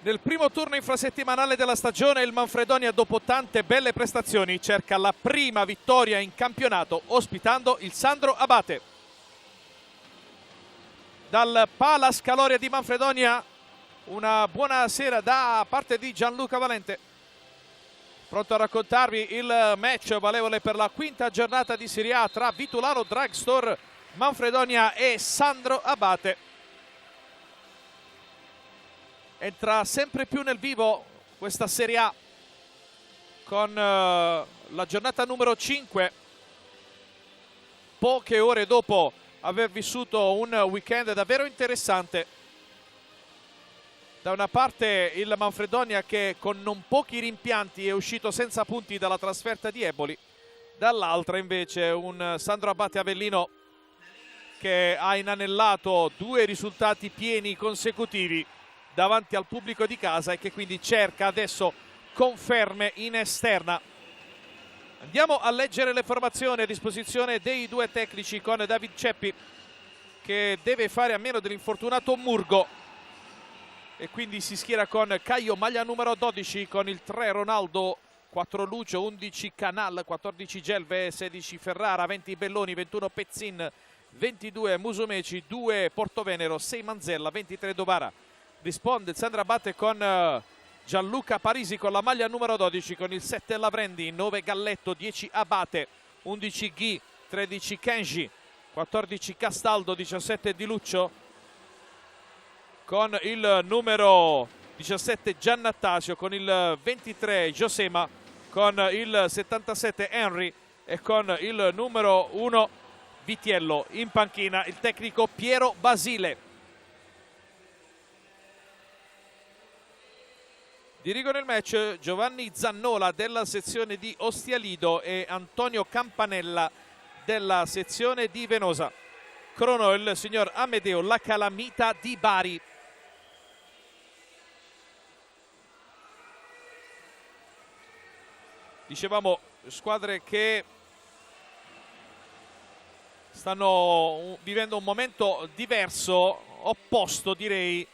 Nel primo turno infrasettimanale della stagione il Manfredonia, dopo tante belle prestazioni, cerca la prima vittoria in campionato ospitando il Sandro Abate. Dal Palace Caloria di Manfredonia una buona sera da parte di Gianluca Valente, pronto a raccontarvi il match valevole per la quinta giornata di Serie A tra Vitulano Drugstore Manfredonia e Sandro Abate. Entra sempre più nel vivo questa Serie A con la giornata numero 5, poche ore dopo aver vissuto un weekend davvero interessante. Da una parte il Manfredonia che con non pochi rimpianti è uscito senza punti dalla trasferta di Eboli, dall'altra invece un Sandro Abate Avellino che ha inanellato 2 risultati pieni consecutivi davanti al pubblico di casa e che quindi cerca adesso conferme in esterna. Andiamo a leggere le formazioni a disposizione dei 2 tecnici, con David Ceppi che deve fare a meno dell'infortunato Murgo e quindi si schiera con Caio, maglia numero 12, con il 3 Ronaldo, 4 Lucio, 11 Canal, 14 Gelve, 16 Ferrara, 20 Belloni, 21 Pezzin, 22 Musumeci, 2 Portovenero, 6 Manzella, 23 Dovara. Risponde il Sandro Abate con Gianluca Parisi con la maglia numero 12, con il 7 Lavrendi, 9 Galletto, 10 Abate, 11 Ghi, 13 Kenji, 14 Castaldo, 17 Di Luccio, con il numero 17 Giannattasio, con il 23 Josema, con il 77 Henry e con il numero 1 Vitiello. In panchina il tecnico Piero Basile. Dirigono il match Giovanni Zannola della sezione di Ostialido e Antonio Campanella della sezione di Venosa. Crono il signor Amedeo La Calamita di Bari. Dicevamo, squadre che stanno vivendo un momento diverso, opposto direi.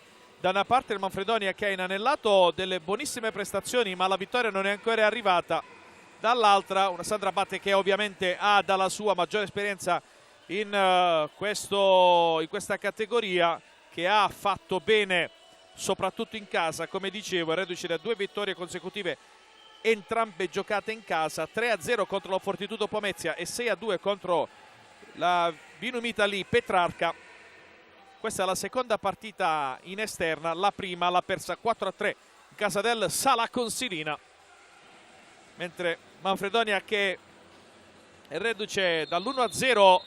Da una parte il Manfredonia che ha inanellato delle buonissime prestazioni, ma la vittoria non è ancora arrivata. Dall'altra una Sandro Abate che ovviamente ha dalla sua maggiore esperienza in questa categoria, che ha fatto bene soprattutto in casa, come dicevo, reduce da 2 vittorie consecutive, entrambe giocate in casa, 3-0 contro la Fortitudo Pomezia e 6-2 contro la Binum Italy Petrarca. Questa è la seconda partita in esterna, la prima l'ha persa 4-3 in casa del Sala Consilina, mentre Manfredonia che è reduce dall'1-0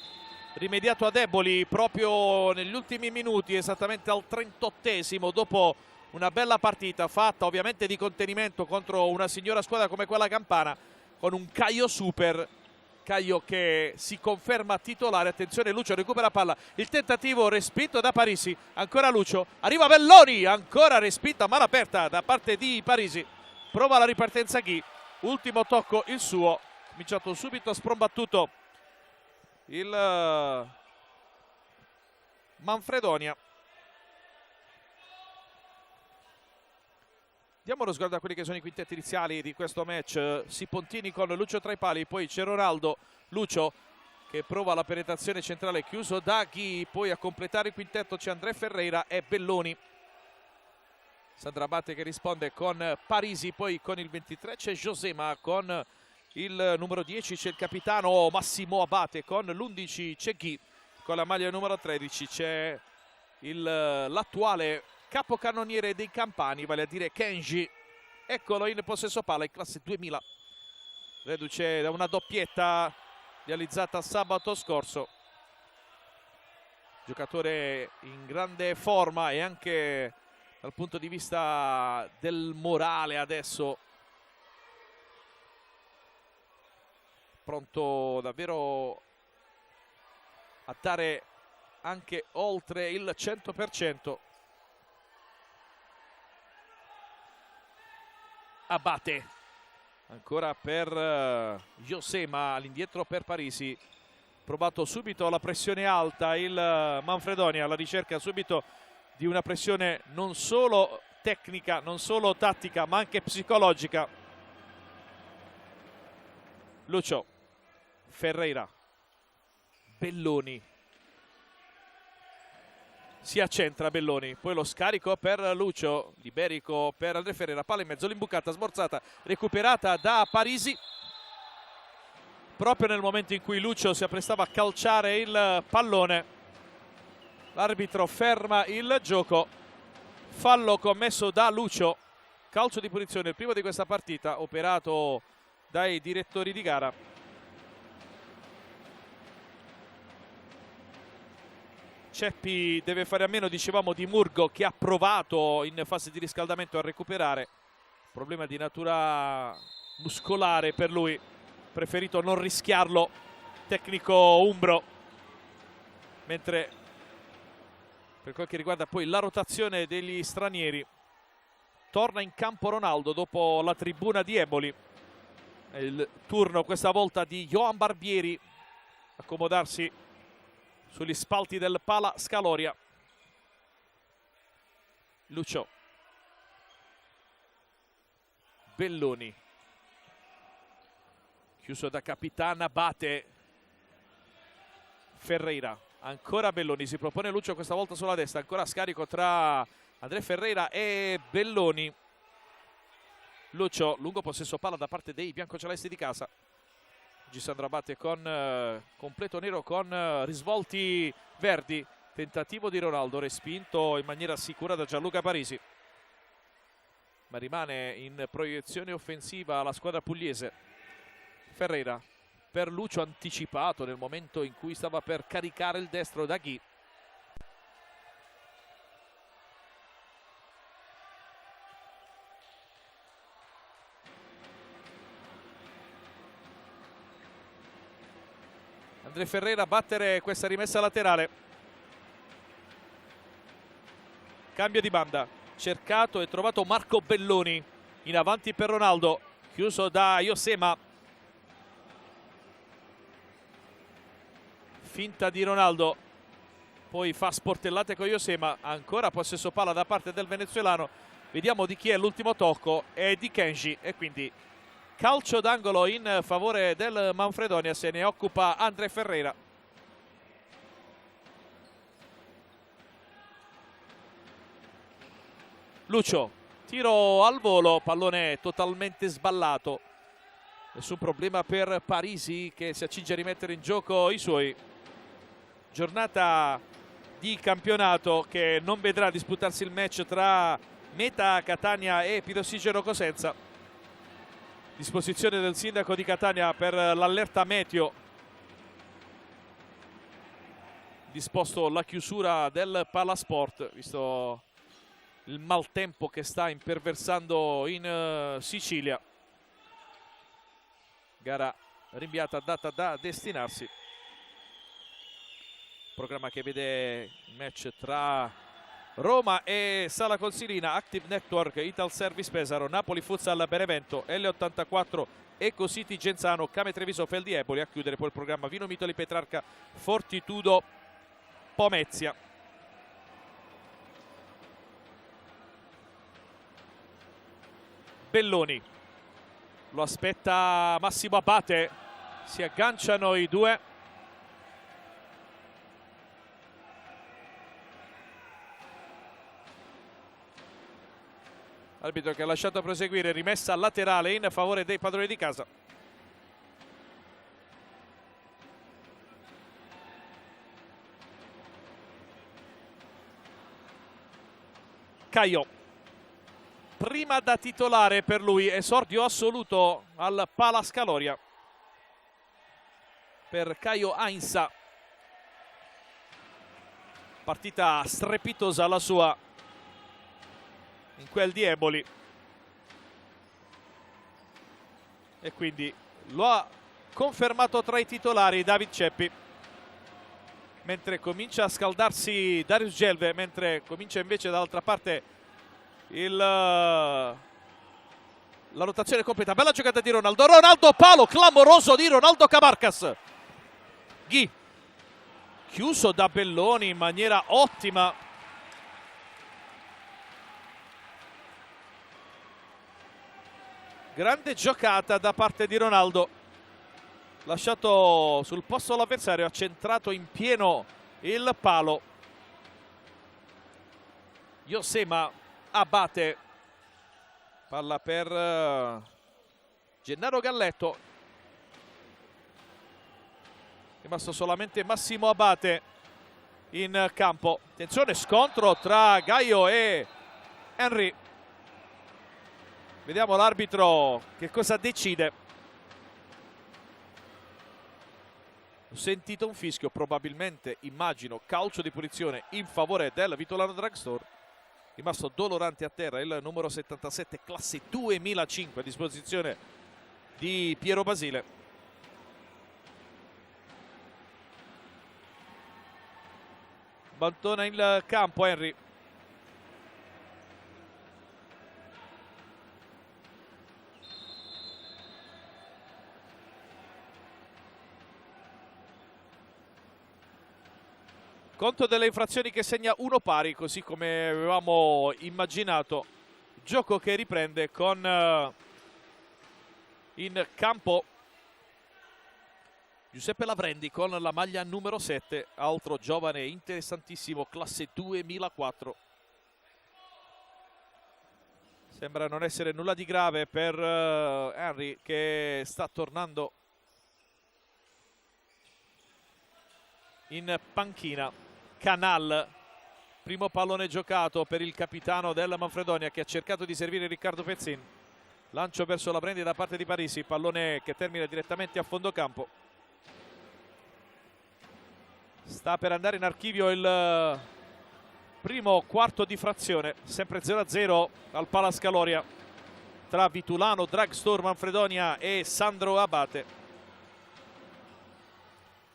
rimediato ad Eboli proprio negli ultimi minuti, esattamente al 38esimo, dopo una bella partita fatta ovviamente di contenimento contro una signora squadra come quella campana, con un Caio super. Caio che si conferma titolare. Attenzione, Lucio recupera palla, il tentativo respinto da Parisi, ancora Lucio, arriva Belloni, ancora respinta a mano aperta da parte di Parisi, prova la ripartenza Ghi, ultimo tocco il suo, cominciato subito sprombattuto il Manfredonia. Diamo uno sguardo a quelli che sono i quintetti iniziali di questo match. Sipontini con Lucio tra i pali, poi c'è Ronaldo, Lucio che prova la penetrazione centrale, chiuso da Ghi, poi a completare il quintetto c'è André Ferreira e Belloni. Sandro Abate che risponde con Parisi, poi con il 23 c'è Josema, con il numero 10 c'è il capitano Massimo Abate, con l'11 c'è Ghi, con la maglia numero 13 c'è l'attuale capocannoniere dei Campani, vale a dire Kenji. Eccolo in possesso palla, in classe 2000, reduce da una doppietta realizzata sabato scorso. Giocatore in grande forma e anche dal punto di vista del morale adesso pronto davvero a dare anche oltre il 100%. Abate ancora per Josema, all'indietro per Parisi, provato subito la pressione alta il Manfredonia alla ricerca subito di una pressione non solo tecnica, non solo tattica ma anche psicologica. Lucio, Ferreira, Belloni, si accentra Belloni, poi lo scarico per Lucio, liberico per André Ferreira, palla in mezzo, l'imbucata smorzata, recuperata da Parisi proprio nel momento in cui Lucio si apprestava a calciare il pallone. L'arbitro ferma il gioco, fallo commesso da Lucio, calcio di punizione, il primo di questa partita operato dai direttori di gara. Ceppi deve fare a meno, dicevamo, di Murgo, che ha provato in fase di riscaldamento a recuperare. Problema di natura muscolare per lui, preferito non rischiarlo, tecnico umbro. Mentre per quel che riguarda poi la rotazione degli stranieri, torna in campo Ronaldo dopo la tribuna di Eboli. È il turno questa volta di Johan Barbieri, accomodarsi sugli spalti del Pala Scaloria. Lucio, Belloni, chiuso da Capitana, Bate, Ferreira, ancora Belloni, si propone Lucio questa volta sulla destra, ancora scarico tra André Ferreira e Belloni. Lucio, lungo possesso palla da parte dei biancocelesti di casa. Gisandro Abate con completo nero con risvolti verdi. Tentativo di Ronaldo respinto in maniera sicura da Gianluca Parisi, ma rimane in proiezione offensiva la squadra pugliese. Ferreira per Lucio, anticipato nel momento in cui stava per caricare il destro da Ghi. André Ferreira a battere questa rimessa laterale. Cambio di banda, cercato e trovato Marco Belloni in avanti per Ronaldo, chiuso da Iosema. Finta di Ronaldo, poi fa sportellate con Iosema, ancora possesso palla da parte del venezuelano. Vediamo di chi è l'ultimo tocco, è di Kenji, e quindi calcio d'angolo in favore del Manfredonia. Se ne occupa André Ferreira. Lucio, tiro al volo, pallone totalmente sballato. Nessun problema per Parisi, che si accinge a rimettere in gioco i suoi. Giornata di campionato che non vedrà disputarsi il match tra Meta Catania e Pirossigeno Cosenza. Disposizione del sindaco di Catania per l'allerta meteo. Disposto la chiusura del Palasport, visto il maltempo che sta imperversando in Sicilia. Gara rinviata, data da destinarsi. Programma che vede il match tra Roma e Sala Consilina, Active Network, Ital Service Pesaro, Napoli Futsal Benevento, L84 Ecocity Genzano, Came Treviso Feldi Eboli. A chiudere poi il programma Vino Mitoli Petrarca Fortitudo Pomezia. Belloni, lo aspetta Massimo Abate, si agganciano i due. Arbitro che ha lasciato proseguire, rimessa laterale in favore dei padroni di casa. Caio, prima da titolare per lui, esordio assoluto al Pala Scaloria per Caio Ainsa. Partita strepitosa la sua in quel di Eboli, e quindi lo ha confermato tra i titolari David Ceppi, mentre comincia a scaldarsi Darius Gelve, mentre comincia invece dall'altra parte la rotazione completa. Bella giocata di Ronaldo, palo clamoroso di Ronaldo Cabarcas. Ghi, chiuso da Belloni in maniera ottima. Grande giocata da parte di Ronaldo, lasciato sul posto l'avversario, ha centrato in pieno il palo. Josema Abate, palla per Gennaro Galletto, rimasto solamente Massimo Abate in campo. Attenzione, scontro tra Gaio e Henry. Vediamo l'arbitro che cosa decide. Ho sentito un fischio, probabilmente, immagino, calcio di punizione in favore del Vitolano Drugstore. Rimasto dolorante a terra il numero 77, classe 2005, a disposizione di Piero Basile. Abbandona il campo Henry. Conto delle infrazioni che segna uno pari, così come avevamo immaginato. Gioco che riprende con in campo Giuseppe Lavrendi con la maglia numero 7, altro giovane interessantissimo, classe 2004. Sembra non essere nulla di grave per Henry, che sta tornando in panchina. Canal, primo pallone giocato per il capitano della Manfredonia, che ha cercato di servire Riccardo Pezzin. Lancio verso la Prendi da parte di Parisi, pallone che termina direttamente a fondo campo. Sta per andare in archivio il primo quarto di frazione, sempre 0-0 al Palascaloria tra Vitulano Drugstore Manfredonia e Sandro Abate.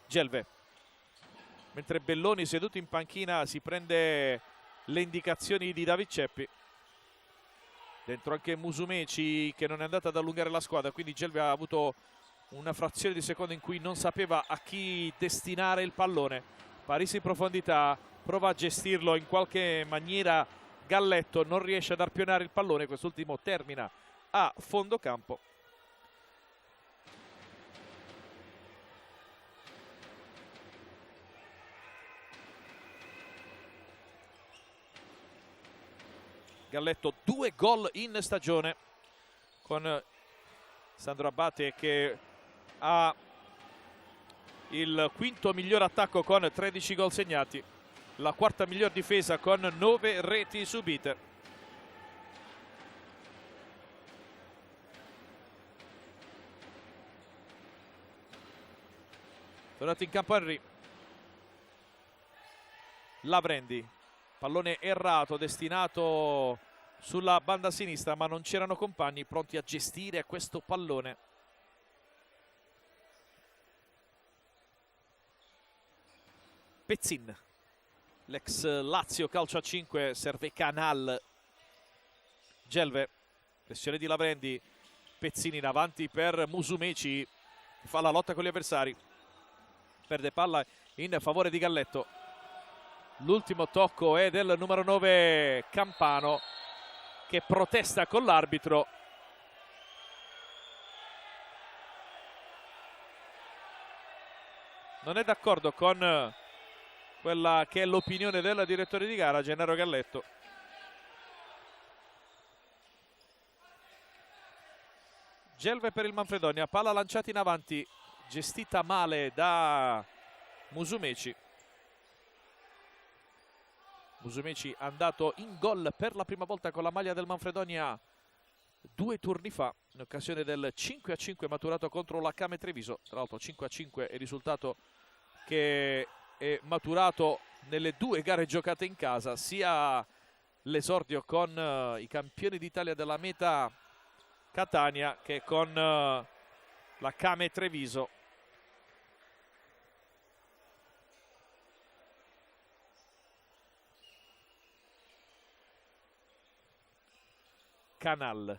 Gelve, mentre Belloni, seduto in panchina, si prende le indicazioni di David Ceppi. Dentro anche Musumeci, che non è andata ad allungare la squadra, quindi Gelve ha avuto una frazione di secondo in cui non sapeva a chi destinare il pallone. Parisi in profondità, prova a gestirlo in qualche maniera Galletto, non riesce ad arpionare il pallone, quest'ultimo termina a fondo campo. Galletto 2 gol in stagione, con Sandro Abate che ha il quinto miglior attacco con 13 gol segnati, la quarta miglior difesa con 9 reti subite. Tornato in campo Henry. Lavrendi, pallone errato destinato sulla banda sinistra, ma non c'erano compagni pronti a gestire questo pallone. Pezzin, l'ex Lazio calcio a 5, serve Canal. Gelve, pressione di Lavrendi, Pezzini in avanti per Musumeci, fa la lotta con gli avversari, perde palla in favore di Galletto. L'ultimo tocco è del numero 9 Campano, che protesta con l'arbitro. Non è d'accordo con quella che è l'opinione del direttore di gara, Gennaro Galletto. Gelve per il Manfredonia, palla lanciata in avanti, gestita male da Musumeci. Musumeci andato in gol per la prima volta con la maglia del Manfredonia 2 turni fa, in occasione del 5-5 maturato contro la Came Treviso. Tra l'altro 5-5 è il risultato che è maturato nelle 2 gare giocate in casa, sia l'esordio con i campioni d'Italia della meta Catania che con la Came Treviso. Canal,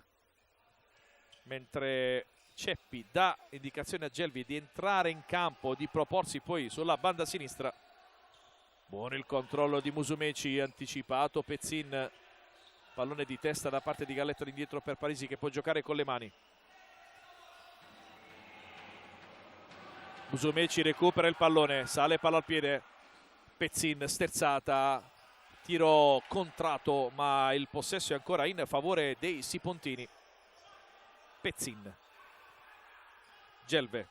mentre Ceppi dà indicazione a Gelvi di entrare in campo, di proporsi poi sulla banda sinistra. Buono il controllo di Musumeci, anticipato Pezzin Pallone di testa da parte di Galletto all'indietro per Parisi, che può giocare con le mani. Musumeci recupera il pallone, sale palla al piede, Pezzin sterzata, tiro contrato, ma il possesso è ancora in favore dei sipontini. Pezzin, Gelve,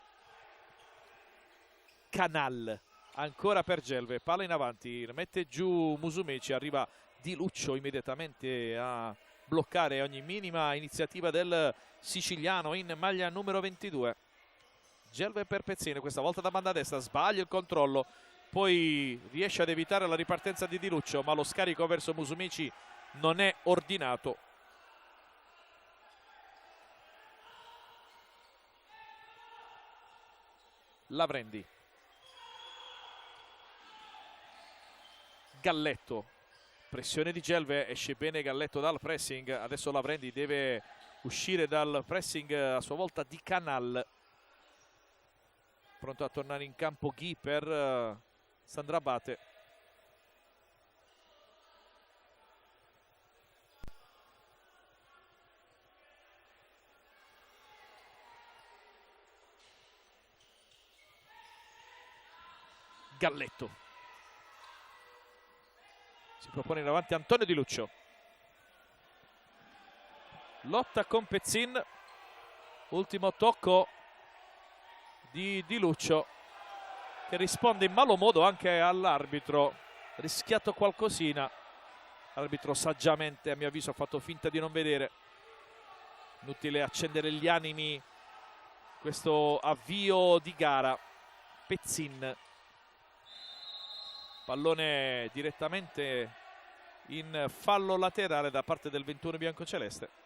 Canal, ancora per Gelve, palla in avanti, mette giù Musumeci, arriva Di Luccio immediatamente a bloccare ogni minima iniziativa del siciliano in maglia numero 22. Gelve per Pezzin, questa volta da banda destra, sbaglia il controllo, poi riesce ad evitare la ripartenza di Luccio, ma lo scarico verso Musumeci non è ordinato. Lavrendi, Galletto, pressione di Gelve, esce bene Galletto dal pressing, adesso Lavrendi deve uscire dal pressing a sua volta di Canal. Pronto a tornare in campo Ghi per Sandrabate. Galletto. Si propone in avanti Antonio Di Luccio. Lotta con Pezzin. Ultimo tocco di Luccio, che risponde in malo modo anche all'arbitro. Rischiato qualcosina. L'arbitro saggiamente, a mio avviso, ha fatto finta di non vedere. Inutile accendere gli animi questo avvio di gara. Pezzin, pallone direttamente in fallo laterale da parte del 21 biancoceleste.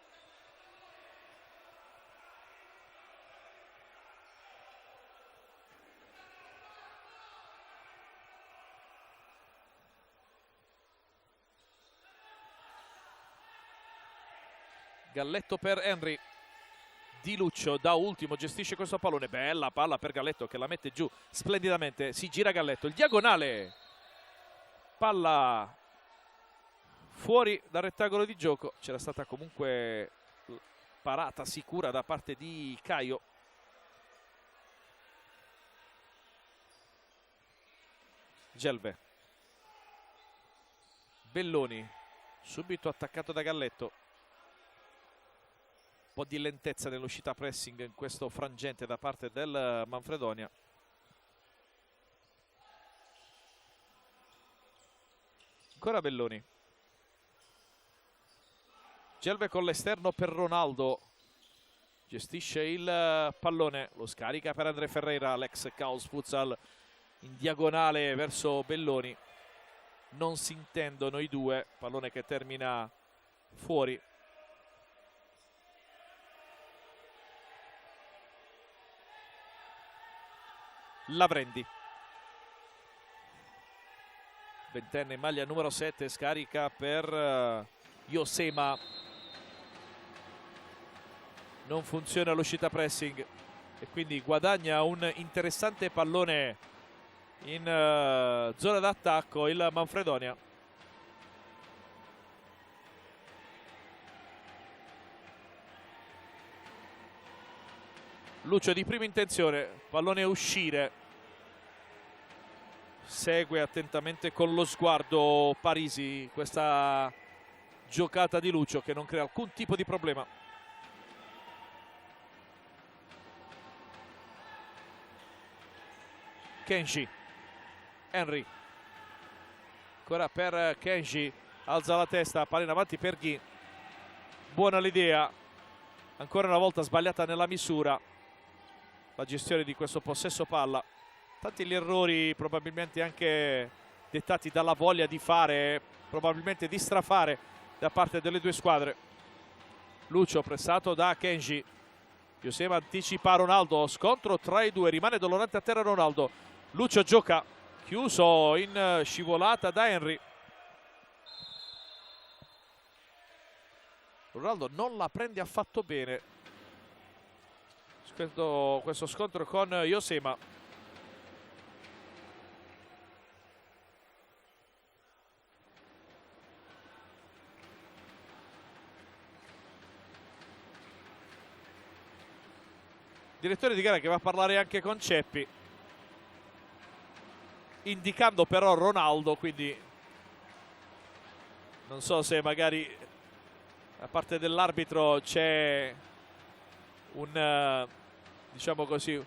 Galletto per Henry. Di Luccio da ultimo gestisce questo pallone, bella palla per Galletto che la mette giù splendidamente, si gira Galletto, il diagonale, palla fuori dal rettangolo di gioco. C'era stata comunque parata sicura da parte di Caio. Gelve, Belloni, subito attaccato da Galletto. Un po' di lentezza nell'uscita pressing in questo frangente da parte del Manfredonia. Ancora Belloni. Gelve con l'esterno per Ronaldo. Gestisce il pallone, lo scarica per André Ferreira, l'ex Caos Futsal in diagonale verso Belloni. Non si intendono i due, pallone che termina fuori. Lavrendi, ventenne in maglia numero 7, scarica per Josema, non funziona l'uscita pressing e quindi guadagna un interessante pallone in zona d'attacco il Manfredonia. Luccio di prima intenzione, pallone a uscire, segue attentamente con lo sguardo Parisi questa giocata di Luccio che non crea alcun tipo di problema. Kenji, Henry, ancora per Kenji, alza la testa, palla in avanti per Ghi, buona l'idea, ancora una volta sbagliata nella misura la gestione di questo possesso palla. Tanti gli errori probabilmente anche dettati dalla voglia di fare, probabilmente di strafare da parte delle due squadre. Luccio pressato da Kenji, Josema anticipa Ronaldo, scontro tra i due, rimane dolorante a terra Ronaldo. Luccio gioca, chiuso in scivolata da Henry. Ronaldo non la prende affatto bene questo scontro con Josema. direttore di gara che va a parlare anche con Ceppi, indicando però Ronaldo, quindi non so se magari da parte dell'arbitro c'è un diciamo così,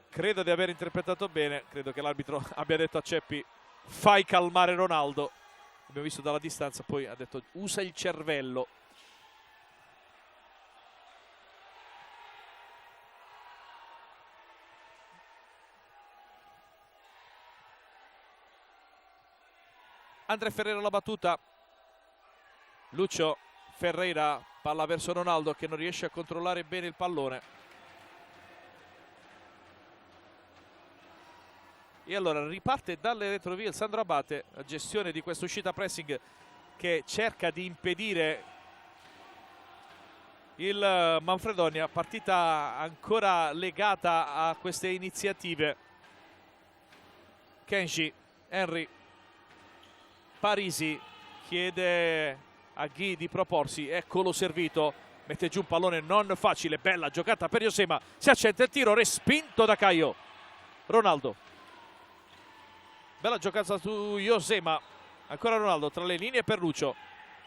credo di aver interpretato bene, credo che l'arbitro abbia detto a Ceppi fai calmare Ronaldo, abbiamo visto dalla distanza, poi ha detto usa il cervello. André Ferreira la battuta, Lucio Ferreira, palla verso Ronaldo che non riesce a controllare bene il pallone. E allora riparte dalle retrovie il Sandro Abate, la gestione di questa uscita pressing che cerca di impedire il Manfredonia, partita ancora legata a queste iniziative. Kenji, Henry, Parisi chiede a Ghi di proporsi, eccolo servito, mette giù un pallone non facile, bella giocata per Josema, si accende il tiro, respinto da Caio. Ronaldo, bella giocata su Josema, ancora Ronaldo tra le linee per Lucio,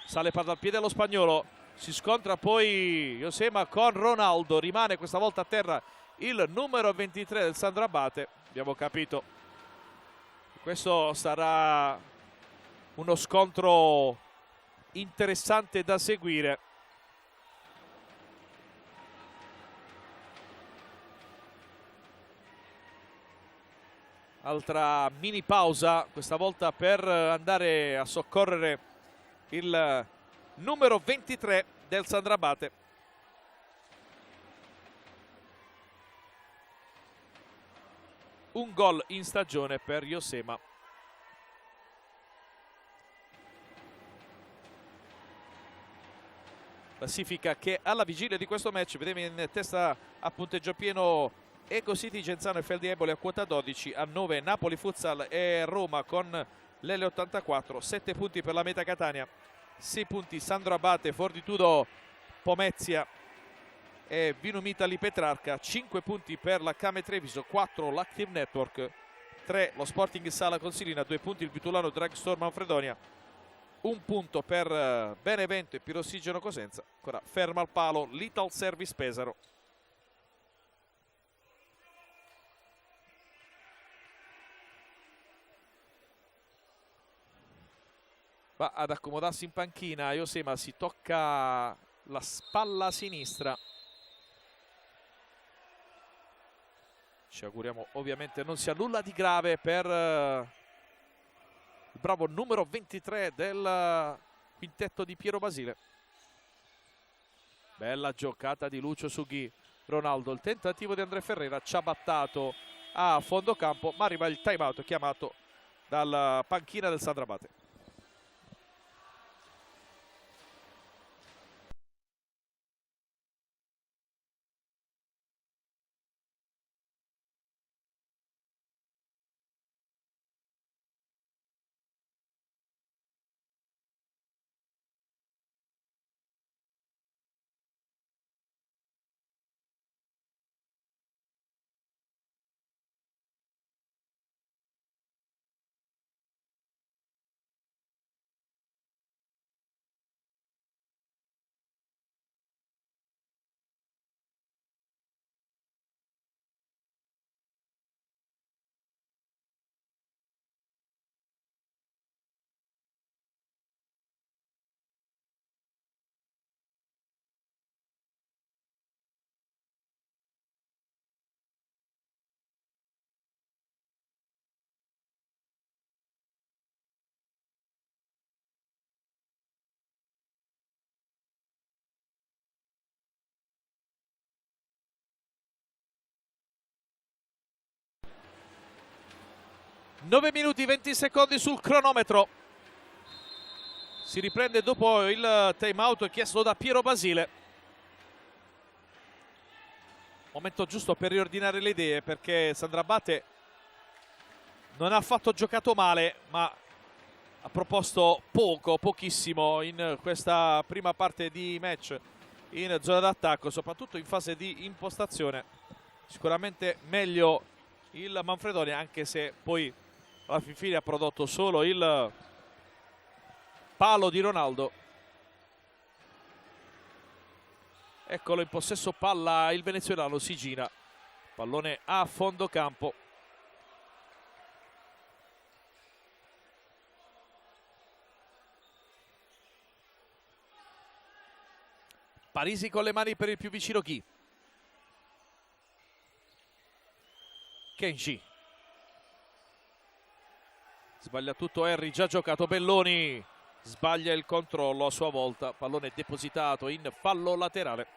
sale per dal piede allo spagnolo, si scontra poi Josema con Ronaldo, rimane questa volta a terra il numero 23 del Sandro Abate. Abbiamo capito, questo sarà uno scontro interessante da seguire. Altra mini pausa, questa volta per andare a soccorrere il numero 23 del Sandro Abate. Un gol in stagione per Josema. Classifica che alla vigilia di questo match vedeva in testa a punteggio pieno Eco City, Genzano e Feldi Eboli a quota 12, a 9 Napoli Futsal e Roma con l'L84, 7 punti per la Meta Catania, 6 punti Sandro Abate, Fortitudo Pomezia e Vinum Italy Petrarca, 5 punti per la Came Treviso, 4 l'Active Network, 3 lo Sporting Sala Consilina, 2 punti il Vitulano Dragstore Manfredonia, 1 punto per Benevento e Pirossigeno Cosenza, ancora ferma al palo l'Ital Service Pesaro. Va ad accomodarsi in panchina Josema, si tocca la spalla sinistra. Ci auguriamo ovviamente non sia nulla di grave per il bravo numero 23 del quintetto di Piero Basile. Bella giocata di Lucio su Ghi. Ronaldo, il tentativo di André Ferreira, ciabattato a fondo campo, ma arriva il time out chiamato dalla panchina del Sandro Abate. Nove minuti 20 secondi sul cronometro. Si riprende dopo il time out chiesto da Piero Basile. Momento giusto per riordinare le idee, perché Sandro Abate non ha affatto giocato male, ma ha proposto pochissimo in questa prima parte di match. in zona d'attacco, soprattutto in fase di impostazione. Sicuramente meglio il Manfredonia, anche se poi alla fine ha prodotto solo il palo di Ronaldo. Eccolo in possesso palla il venezuelano, si gira, pallone a fondo campo. Parisi con le mani per il più vicino chi? Kenji. Sbaglia tutto Henry, già giocato Belloni. Sbaglia il controllo a sua volta. Pallone depositato in fallo laterale.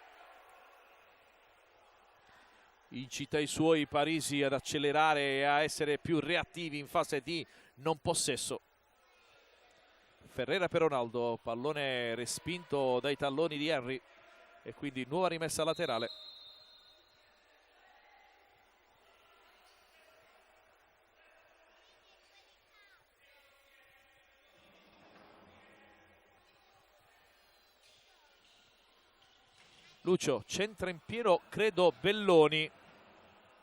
Incita i suoi Parisi ad accelerare e a essere più reattivi in fase di non possesso. Ferreira per Ronaldo. Pallone respinto dai talloni di Henry. E quindi nuova rimessa laterale. Lucio centra in pieno, credo, Belloni.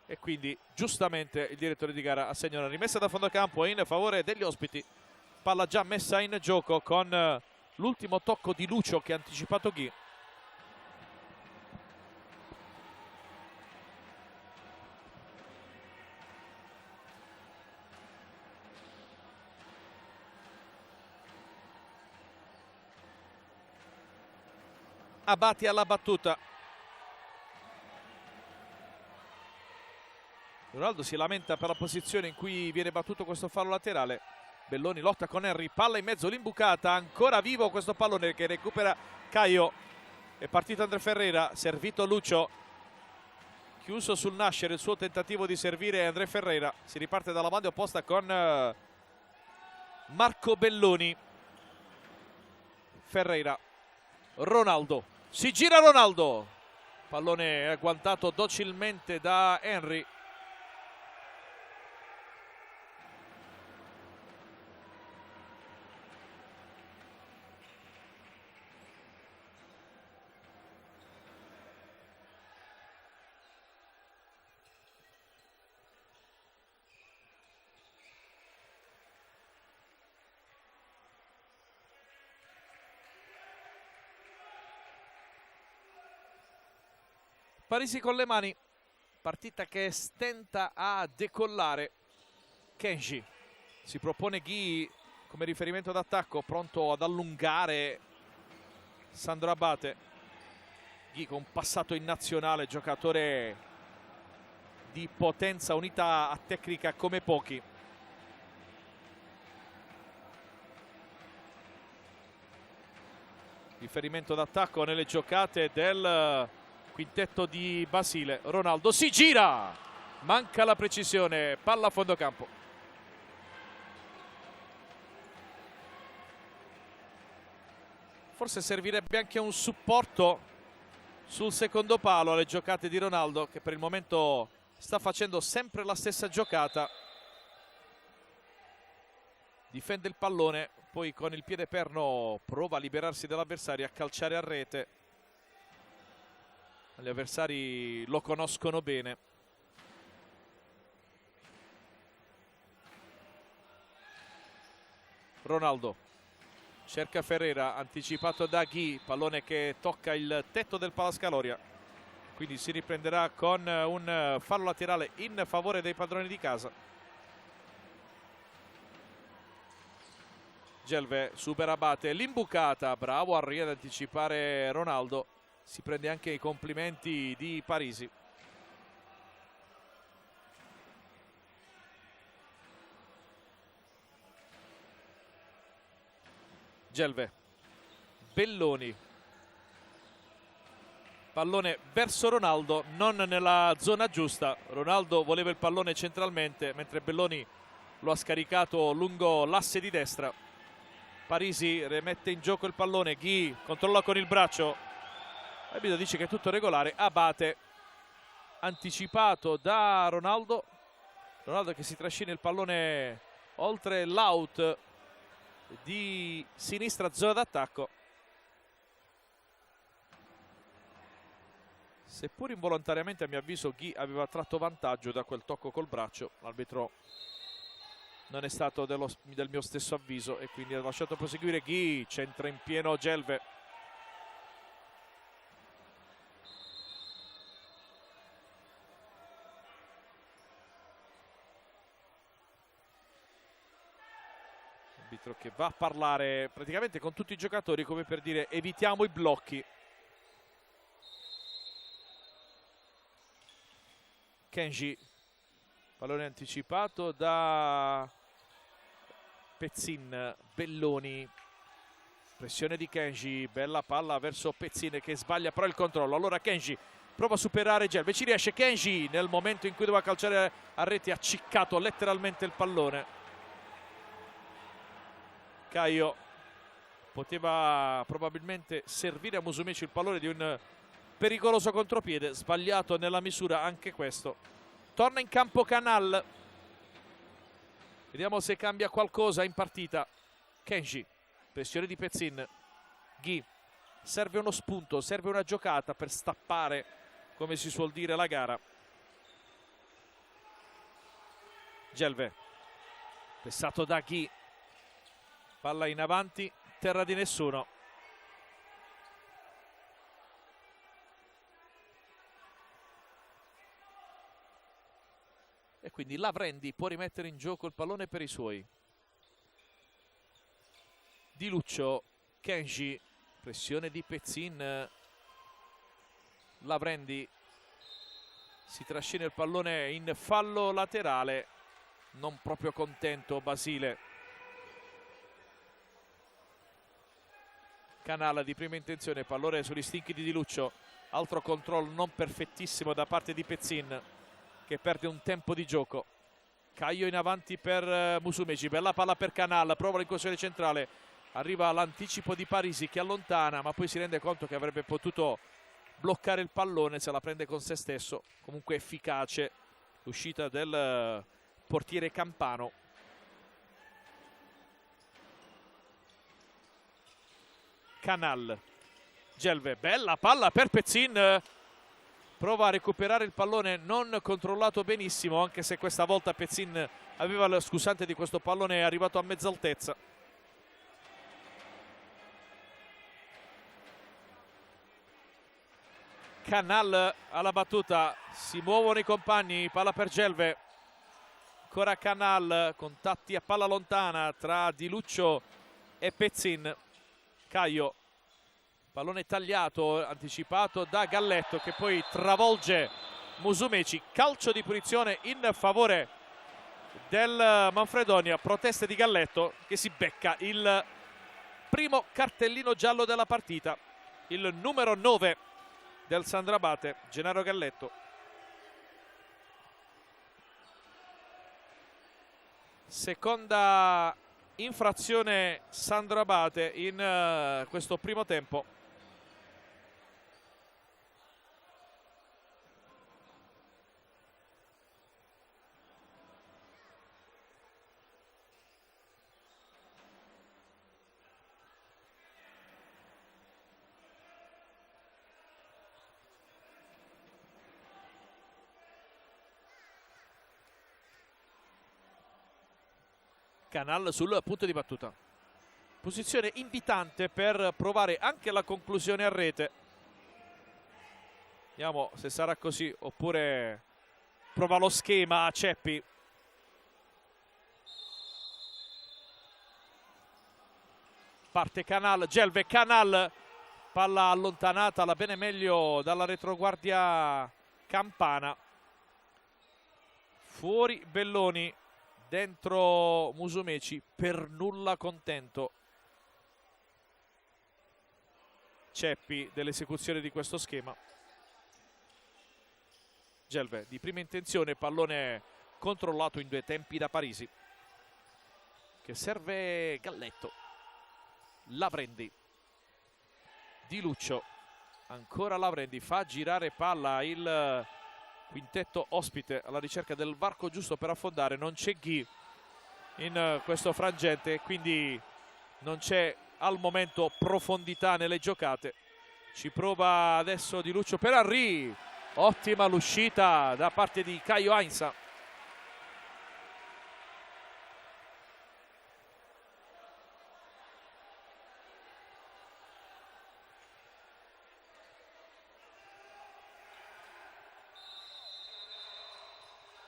E quindi giustamente il direttore di gara assegna una rimessa da fondo campo in favore degli ospiti. Palla già messa in gioco con l'ultimo tocco di Lucio che ha anticipato Ghi. Abati alla battuta. Ronaldo si lamenta per la posizione in cui viene battuto questo fallo laterale. Belloni lotta con Henry, palla in mezzo, l'imbucata, ancora vivo questo pallone che recupera Caio. È partito André Ferreira, servito Lucio. Chiuso sul nascere il suo tentativo di servire André Ferreira. Si riparte dalla banda opposta con Marco Belloni. Ferreira. Ronaldo. Si gira Ronaldo. Pallone agguantato docilmente da Henry. Parisi con le mani, partita che stenta a decollare. Kenji si propone Ghi come riferimento d'attacco, pronto ad allungare Sandro Abate. Ghi con passato in nazionale, giocatore di potenza, unità a tecnica come pochi. Riferimento d'attacco nelle giocate del quintetto di Basile. Ronaldo si gira, manca la precisione, palla a fondo campo. Forse servirebbe anche un supporto sul secondo palo alle giocate di Ronaldo, che per il momento sta facendo sempre la stessa giocata. Difende il pallone, poi con il piede perno prova a liberarsi dall'avversario, a calciare a rete. Gli avversari lo conoscono bene. Ronaldo cerca Ferreira, anticipato da Ghi, pallone che tocca il tetto del Palascaloria, quindi si riprenderà con un fallo laterale in favore dei padroni di casa. Gelve supera Abate, l'imbucata, bravo Henry ad anticipare Ronaldo. Si prende anche i complimenti di Parisi. Gelve. Belloni. Pallone verso Ronaldo, non nella zona giusta. Ronaldo voleva il pallone centralmente, mentre Belloni lo ha scaricato lungo l'asse di destra. Parisi rimette in gioco il pallone. Ghi controlla con il braccio. Arbitro dice che è tutto regolare. Abate anticipato da Ronaldo. Ronaldo che si trascina il pallone oltre l'out di sinistra, zona d'attacco. Seppur involontariamente, a mio avviso, Ghi aveva tratto vantaggio da quel tocco col braccio. L'arbitro non è stato del mio stesso avviso e quindi ha lasciato proseguire. Ghi centra in pieno Gelve. Arbitro che va a parlare praticamente con tutti i giocatori, come per dire evitiamo i blocchi. Kenji, pallone anticipato da Pezzin. Belloni, pressione di Kenji, bella palla verso Pezzin che sbaglia però il controllo. Allora Kenji prova a superare Gelve, ci riesce Kenji nel momento in cui doveva calciare a rete, ha ciccato letteralmente il pallone. Caio poteva probabilmente servire a Musumeci il pallone di un pericoloso contropiede, sbagliato nella misura anche questo. Torna in campo Canal, vediamo se cambia qualcosa in partita. Kenji, pressione di Pezzin. Ghi, serve uno spunto, serve una giocata per stappare, come si suol dire, la gara. Gelve, pressato da Ghi, palla in avanti, terra di nessuno. E quindi Lavrendi può rimettere in gioco il pallone per i suoi. Di Luccio, Kenji, pressione di Pezzin. Lavrendi si trascina il pallone in fallo laterale, non proprio contento Basile. Canala di prima intenzione, pallone sugli stinchi di Luccio, altro controllo non perfettissimo da parte di Pezzin che perde un tempo di gioco. Caio in avanti per Musumeci, bella palla per Canal, prova l'incursione centrale, arriva l'anticipo di Parisi che allontana, ma poi si rende conto che avrebbe potuto bloccare il pallone, se la prende con se stesso. Comunque efficace l'uscita del portiere Campano. Canal, Gelve, bella palla per Pezzin, prova a recuperare il pallone, non controllato benissimo, anche se questa volta Pezzin aveva lo scusante di questo pallone, è arrivato a mezza altezza. Canal alla battuta, si muovono i compagni, palla per Gelve, ancora Canal, contatti a palla lontana tra Di Luccio e Pezzin. Caio, pallone tagliato, anticipato da Galletto che poi travolge Musumeci. Calcio di punizione in favore del Manfredonia, proteste di Galletto che si becca il primo cartellino giallo della partita. Il numero 9 del Sandrabate, Gennaro Galletto. Seconda infrazione Sandrabate in questo primo tempo. Canal sul punto di battuta, posizione invitante per provare anche la conclusione a rete. Vediamo se sarà così oppure prova lo schema a Ceppi. Parte Canal, Gelve, Canal, palla allontanata la bene meglio dalla retroguardia campana. Fuori Belloni, dentro Musumeci, per nulla contento Ceppi dell'esecuzione di questo schema. Gelve di prima intenzione, pallone controllato in due tempi da Parisi che serve Galletto. Lavrendi, Di Luccio, ancora Lavrendi, fa girare palla il quintetto ospite alla ricerca del varco giusto per affondare. Non c'è Ghi in questo frangente, quindi non c'è al momento profondità nelle giocate. Ci prova adesso Di Luccio per Henry. Ottima l'uscita da parte di Caio Heinz.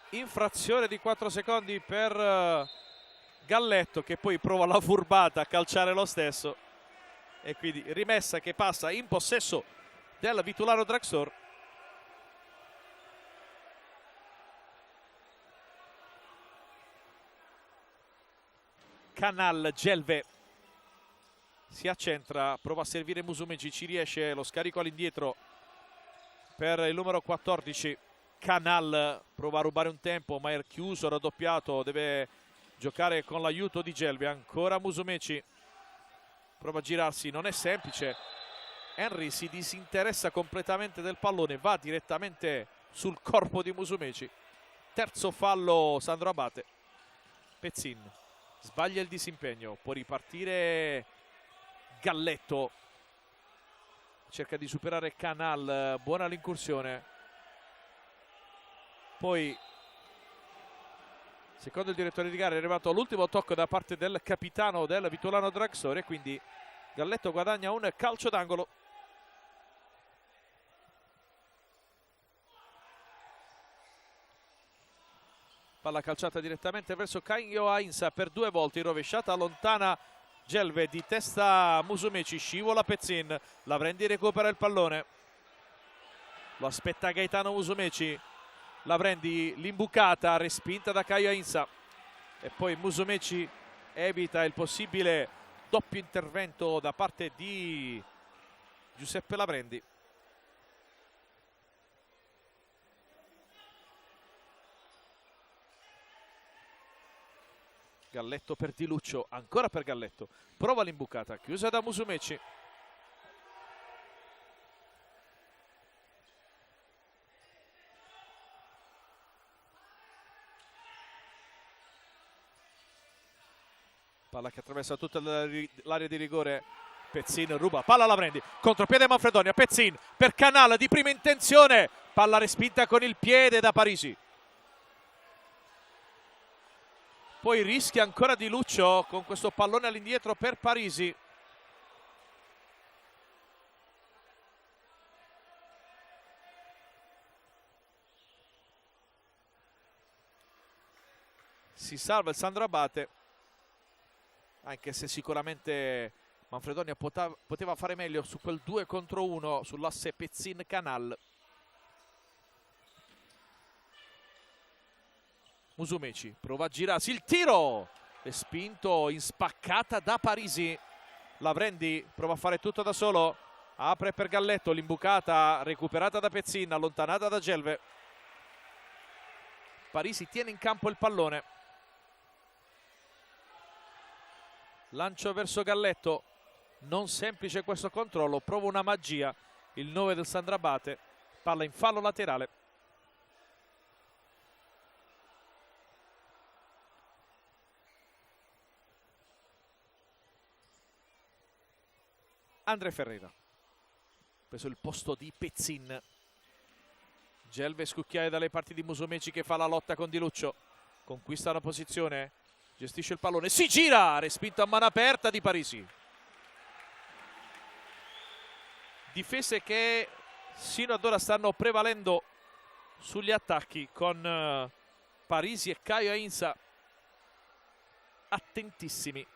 Infrazione di 4 secondi per Galletto, che poi prova la furbata a calciare lo stesso, e quindi rimessa che passa in possesso del Vitulano Draxor. Canal, Gelve si accentra, prova a servire Musumeci, ci riesce, lo scarico all'indietro per il numero 14. Canal prova a rubare un tempo, ma è chiuso, raddoppiato, deve giocare con l'aiuto di Gelve. Ancora Musumeci, prova a girarsi, non è semplice. Henry si disinteressa completamente del pallone, va direttamente sul corpo di Musumeci. Terzo fallo Sandro Abate. Pezzin sbaglia il disimpegno, può ripartire Galletto, cerca di superare Canal, buona l'incursione. Poi, secondo il direttore di gara, è arrivato l'ultimo tocco da parte del capitano del Vitulano Draxor, e quindi Galletto guadagna un calcio d'angolo. Palla calciata direttamente verso Caio Heinz per 2 volte, in rovesciata lontana Gelve, di testa Musumeci, scivola Pezzin, Lavrendi recupera il pallone, lo aspetta Gaetano Musumeci. Lavrendi, l'imbucata respinta da Caio Heinz, e poi Musumeci evita il possibile doppio intervento da parte di Giuseppe Lavrendi. Galletto per Di Luccio, ancora per Galletto, prova l'imbucata, chiusa da Musumeci. Palla che attraversa tutta l'area di rigore. Pezzin ruba, palla Lavrendi, contropiede Manfredonia, Pezzin per Canal di prima intenzione, palla respinta con il piede da Parisi. Poi rischia ancora Di Luccio con questo pallone all'indietro per Parisi. Si salva il Sandro Abate, anche se sicuramente Manfredonia poteva fare meglio su quel 2 contro 1 sull'asse Pezzin-Canal. Musumeci prova a girarsi, il tiro è spinto in spaccata da Parisi. Lavrendi prova a fare tutto da solo, apre per Galletto, l'imbucata recuperata da Pezzin, allontanata da Gelve. Parisi tiene in campo il pallone, lancio verso Galletto, non semplice questo controllo, prova una magia il 9 del Sandro Abate, palla in fallo laterale. Andre Ferreira, preso il posto di Pezzin. Gelve scucchiaia dalle parti di Musumeci, che fa la lotta con Di Luccio, conquista una posizione, gestisce il pallone, si gira, respinto a mano aperta di Parisi. Difese che sino ad ora stanno prevalendo sugli attacchi, con Parisi e Caio Heinz attentissimi.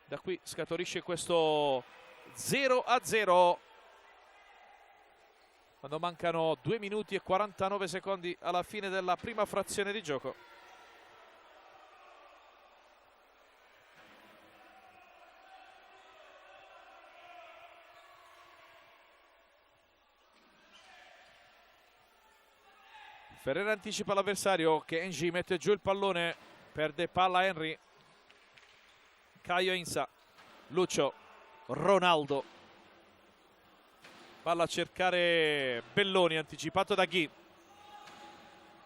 Da qui scaturisce questo 0-0 quando mancano 2 minuti e 49 secondi alla fine della prima frazione di gioco. Ferreira anticipa l'avversario, che Engi mette giù il pallone, perde palla Henry. Caio Heinz, Luccio, Ronaldo, palla a cercare Belloni, anticipato da Ghi.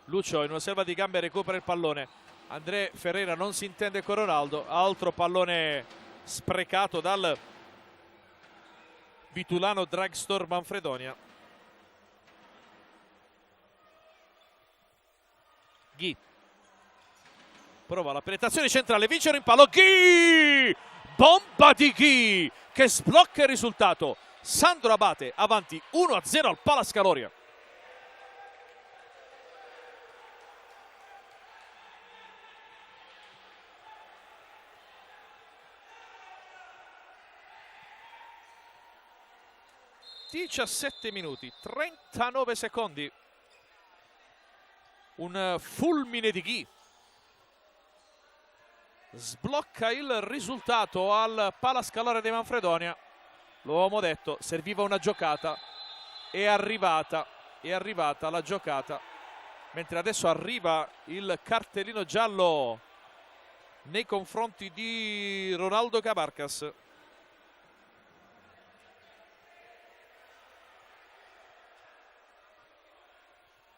Luccio in una selva di gambe recupera il pallone, André Ferreira non si intende con Ronaldo, altro pallone sprecato dal Vitulano Dragstore Manfredonia. Ghi prova la penetrazione centrale, vince il rimpallo. Ghi! Bomba di Ghi che sblocca il risultato. Sandro Abate avanti 1-0 al Palace Caloria. (17 minuti 39 secondi). Un fulmine di Ghi sblocca il risultato al Palace Caloria di Manfredonia. Lo avevamo detto, serviva una giocata, è arrivata la giocata, mentre adesso arriva il cartellino giallo nei confronti di Ronaldo Cabarcas.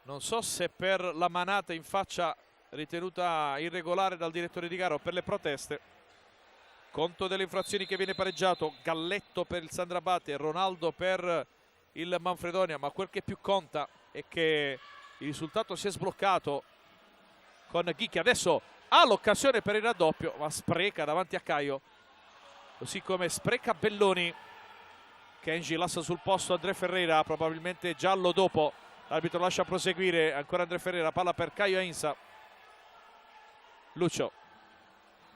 Non so se per la manata in faccia ritenuta irregolare dal direttore di gara o per le proteste. Conto delle infrazioni che viene pareggiato: Galletto per il Sandrabate, Ronaldo per il Manfredonia, ma quel che più conta è che il risultato si è sbloccato con Ghi, che adesso ha l'occasione per il raddoppio ma spreca davanti a Caio, così come spreca Belloni. Kenji lascia sul posto André Ferreira, probabilmente giallo dopo. L'arbitro lascia proseguire, ancora André Ferreira, palla per Caio Ainsa. Lucio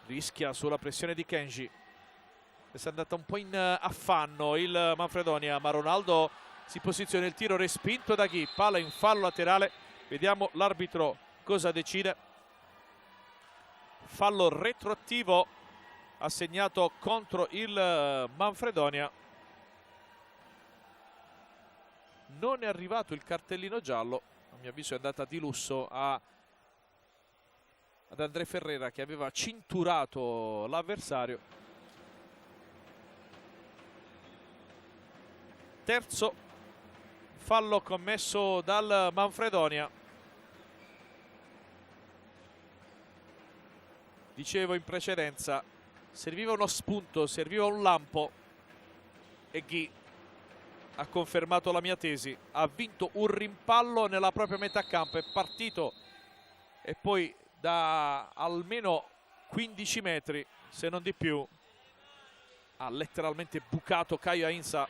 rischia sulla pressione di Kenji. È andata un po' in affanno il Manfredonia, ma Ronaldo si posiziona, il tiro respinto da Ghi, palla in fallo laterale. Vediamo l'arbitro cosa decide. Fallo retroattivo assegnato contro il Manfredonia. Non è arrivato il cartellino giallo, a mio avviso è andata di lusso ad André Ferreira, che aveva cinturato l'avversario. Terzo fallo commesso dal Manfredonia. Dicevo in precedenza, serviva uno spunto, serviva un lampo, e Ghi ha confermato la mia tesi. Ha vinto un rimpallo nella propria metà campo, è partito e poi da almeno 15 metri, se non di più, ha letteralmente bucato Caio Ainsa.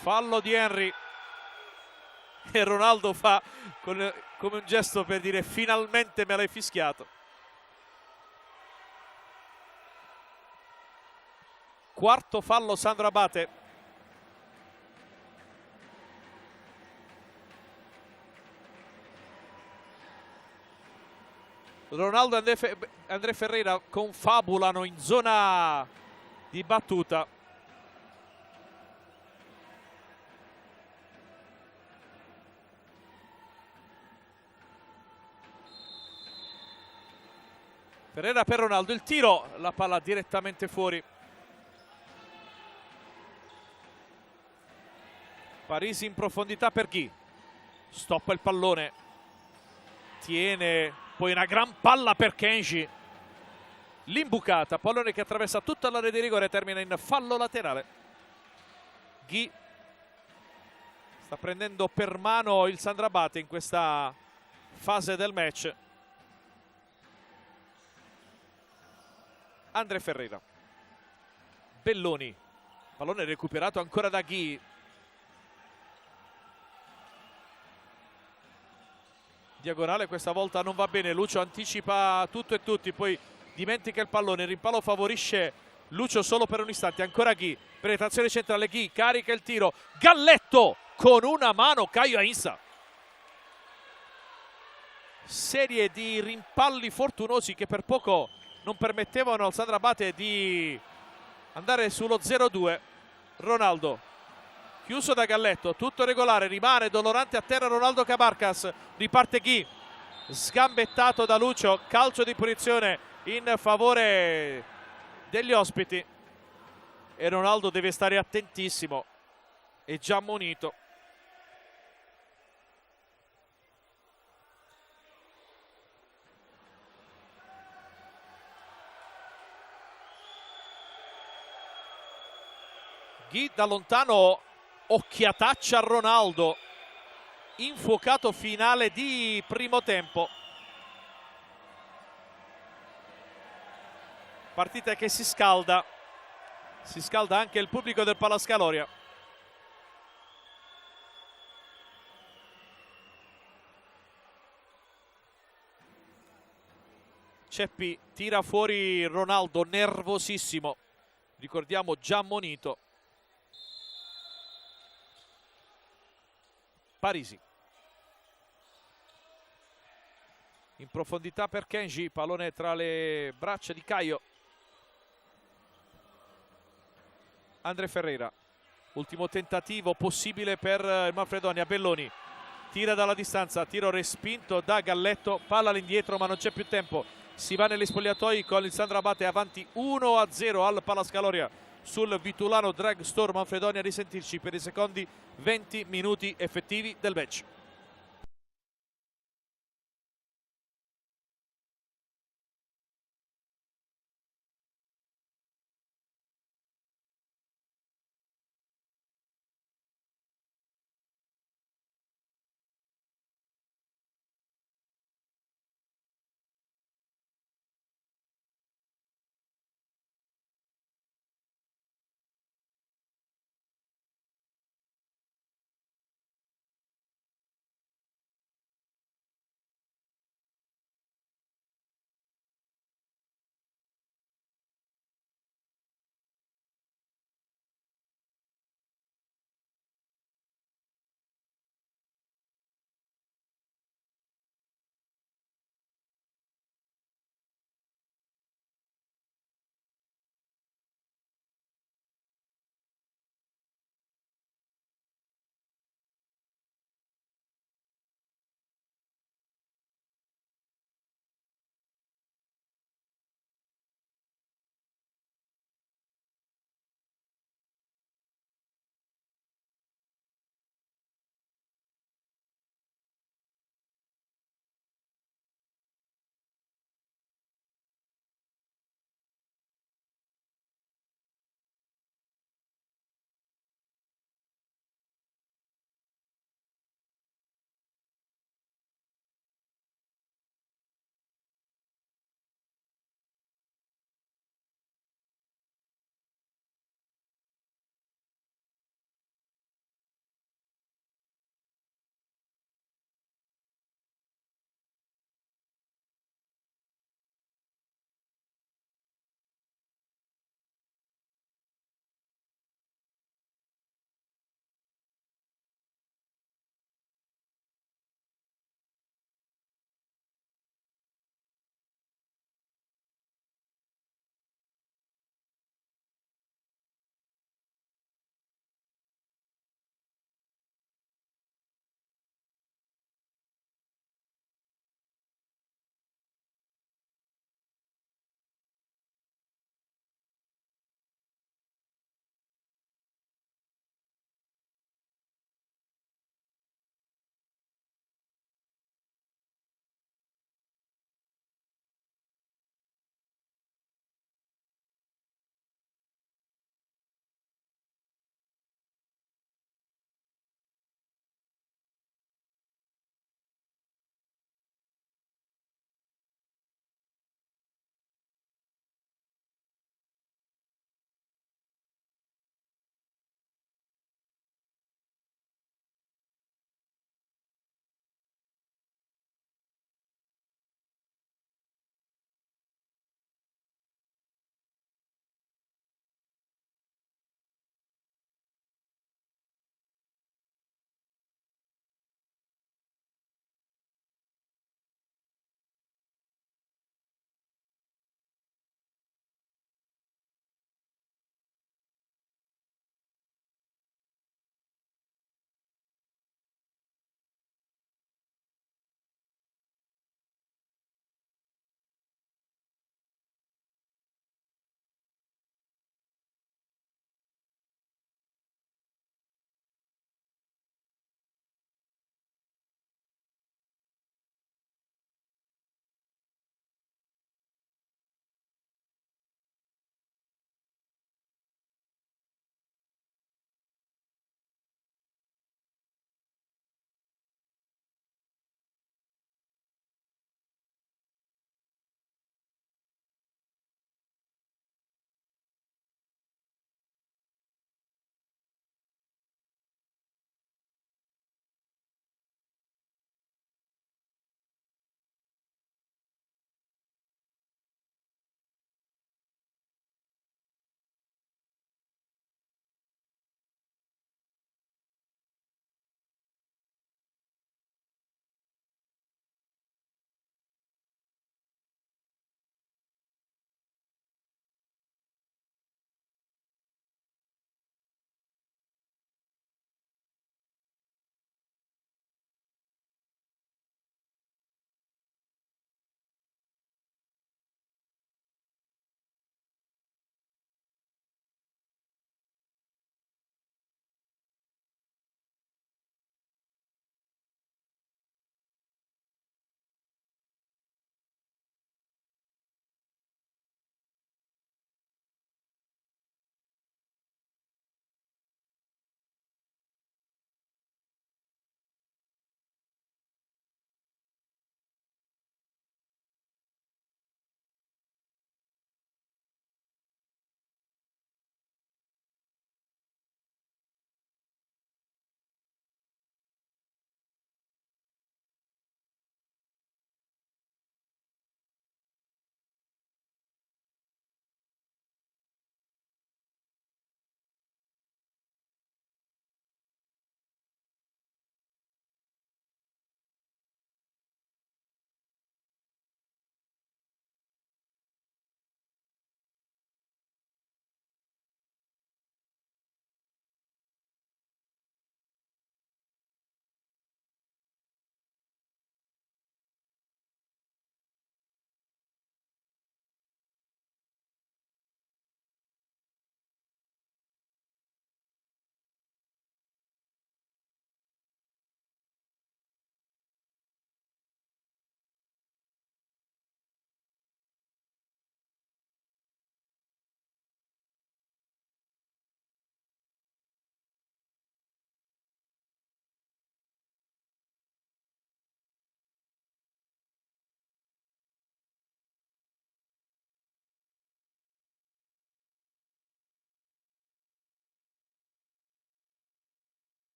Fallo di Henry e Ronaldo fa come un gesto per dire: finalmente me l'hai fischiato. Quarto fallo Sandro Abate. Ronaldo e André Ferreira confabulano in zona di battuta. Ferreira per Ronaldo, il tiro, la palla direttamente fuori. Parisi in profondità per Ghi, stoppa il pallone, tiene, poi una gran palla per Kenji, l'imbucata, pallone che attraversa tutta l'area di rigore e termina in fallo laterale. Ghi sta prendendo per mano il Sandrabate in questa fase del match. André Ferreira, Belloni, pallone recuperato ancora da Ghi. Diagonale questa volta non va bene, Lucio anticipa tutto e tutti, poi dimentica il pallone, il rimpallo favorisce Lucio solo per un istante. Ancora Ghi, penetrazione centrale, Ghi carica il tiro, Galletto con una mano Caio Ainsa. Serie di rimpalli fortunosi che per poco non permettevano al Sandrabate di andare sullo 0-2. Ronaldo chiuso da Galletto, tutto regolare, rimane dolorante a terra Ronaldo Cabarcas, riparte Ghi, sgambettato da Lucio, calcio di punizione in favore degli ospiti e Ronaldo deve stare attentissimo, è già ammonito. Ghi da lontano, occhiataccia a Ronaldo, infuocato finale di primo tempo. Partita che si scalda anche il pubblico del Palascaloria. Ceppi tira fuori Ronaldo, nervosissimo, ricordiamo già ammonito. Parisi in profondità per Kenji, pallone tra le braccia di Caio. Andre Ferreira, ultimo tentativo possibile per il Manfredonia. Belloni tira dalla distanza, tiro respinto da Galletto, palla all'indietro ma non c'è più tempo. Si va negli spogliatoi con il Sandro Abate avanti 1-0 al Palascaloria sul Vitulano Drag Store Manfredonia. Risentirci per i secondi 20 minuti effettivi del match.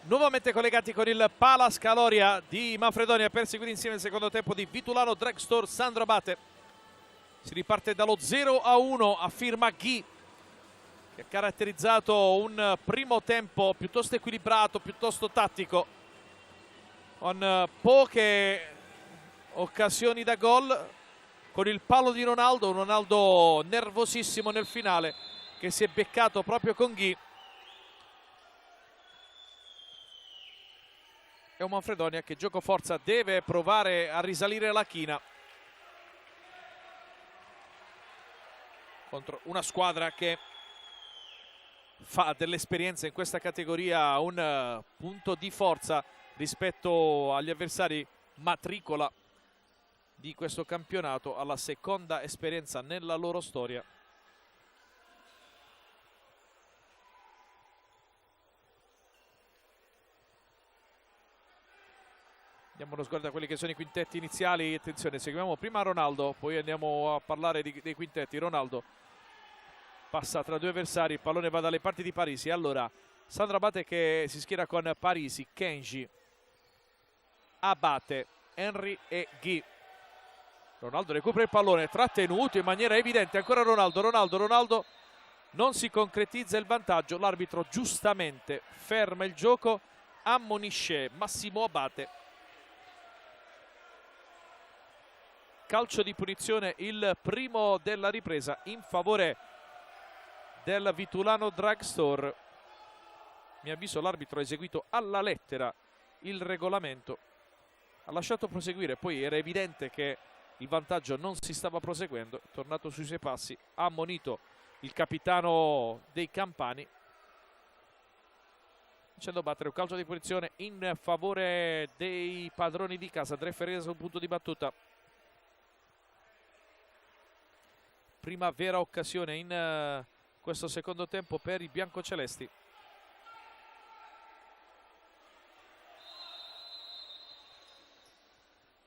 Nuovamente collegati con il Palas Caloria di Manfredonia per seguire insieme il secondo tempo di Vitulano Dragstore Sandro Abate. Si riparte dallo 0-1 a firma Ghi, che ha caratterizzato un primo tempo piuttosto equilibrato, piuttosto tattico, con poche occasioni da gol, con il palo di Ronaldo nervosissimo nel finale, che si è beccato proprio con Ghi. È un Manfredonia che gioco forza deve provare a risalire la china contro una squadra che fa dell'esperienza in questa categoria un punto di forza rispetto agli avversari matricola di questo campionato, alla seconda esperienza nella loro storia. Diamo uno sguardo a quelli che sono i quintetti iniziali. Attenzione, seguiamo prima Ronaldo, poi andiamo a parlare dei quintetti. Ronaldo passa tra due avversari, il pallone va dalle parti di Parisi. Allora, Sandro Abate che si schiera con Parisi, Kenji, Abate, Henry e Ghi. Ronaldo recupera il pallone, trattenuto in maniera evidente. Ancora Ronaldo non si concretizza il vantaggio. L'arbitro giustamente ferma il gioco, ammonisce Massimo Abate. Calcio di punizione, il primo della ripresa in favore del Vitulano Dragstore. Mi avviso l'arbitro ha eseguito alla lettera il regolamento, ha lasciato proseguire, poi era evidente che il vantaggio non si stava proseguendo, è tornato sui suoi passi, ha ammonito il capitano dei Campani, facendo battere un calcio di punizione in favore dei padroni di casa. Andrea Ferreira sul punto di battuta. Prima vera occasione in questo secondo tempo per i biancocelesti.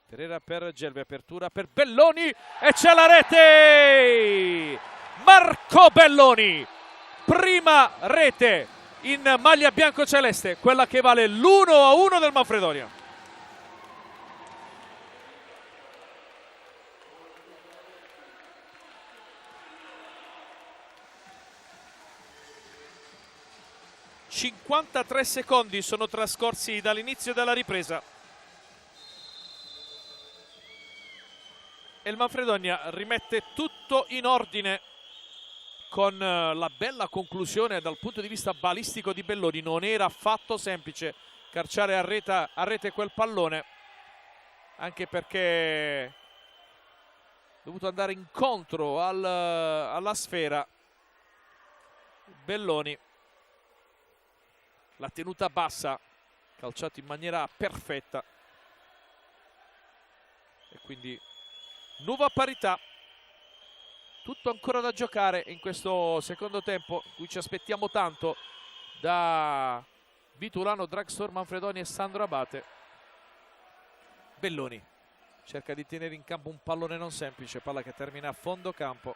Ferreira per Gelbi, apertura per Belloni e c'è la rete! Marco Belloni, prima rete in maglia biancoceleste, quella che vale l'1-1 del Manfredonia. ...53 secondi sono trascorsi dall'inizio della ripresa. E il Manfredonia rimette tutto in ordine con la bella conclusione dal punto di vista balistico di Belloni. Non era affatto semplice calciare a rete quel pallone, anche perché ha dovuto andare incontro alla sfera. Belloni, la tenuta bassa, calciato in maniera perfetta, e quindi nuova parità. Tutto ancora da giocare in questo secondo tempo, in cui ci aspettiamo tanto da Vitulano Dragstore Manfredonia e Sandro Abate. Belloni cerca di tenere in campo un pallone non semplice, palla che termina a fondo campo.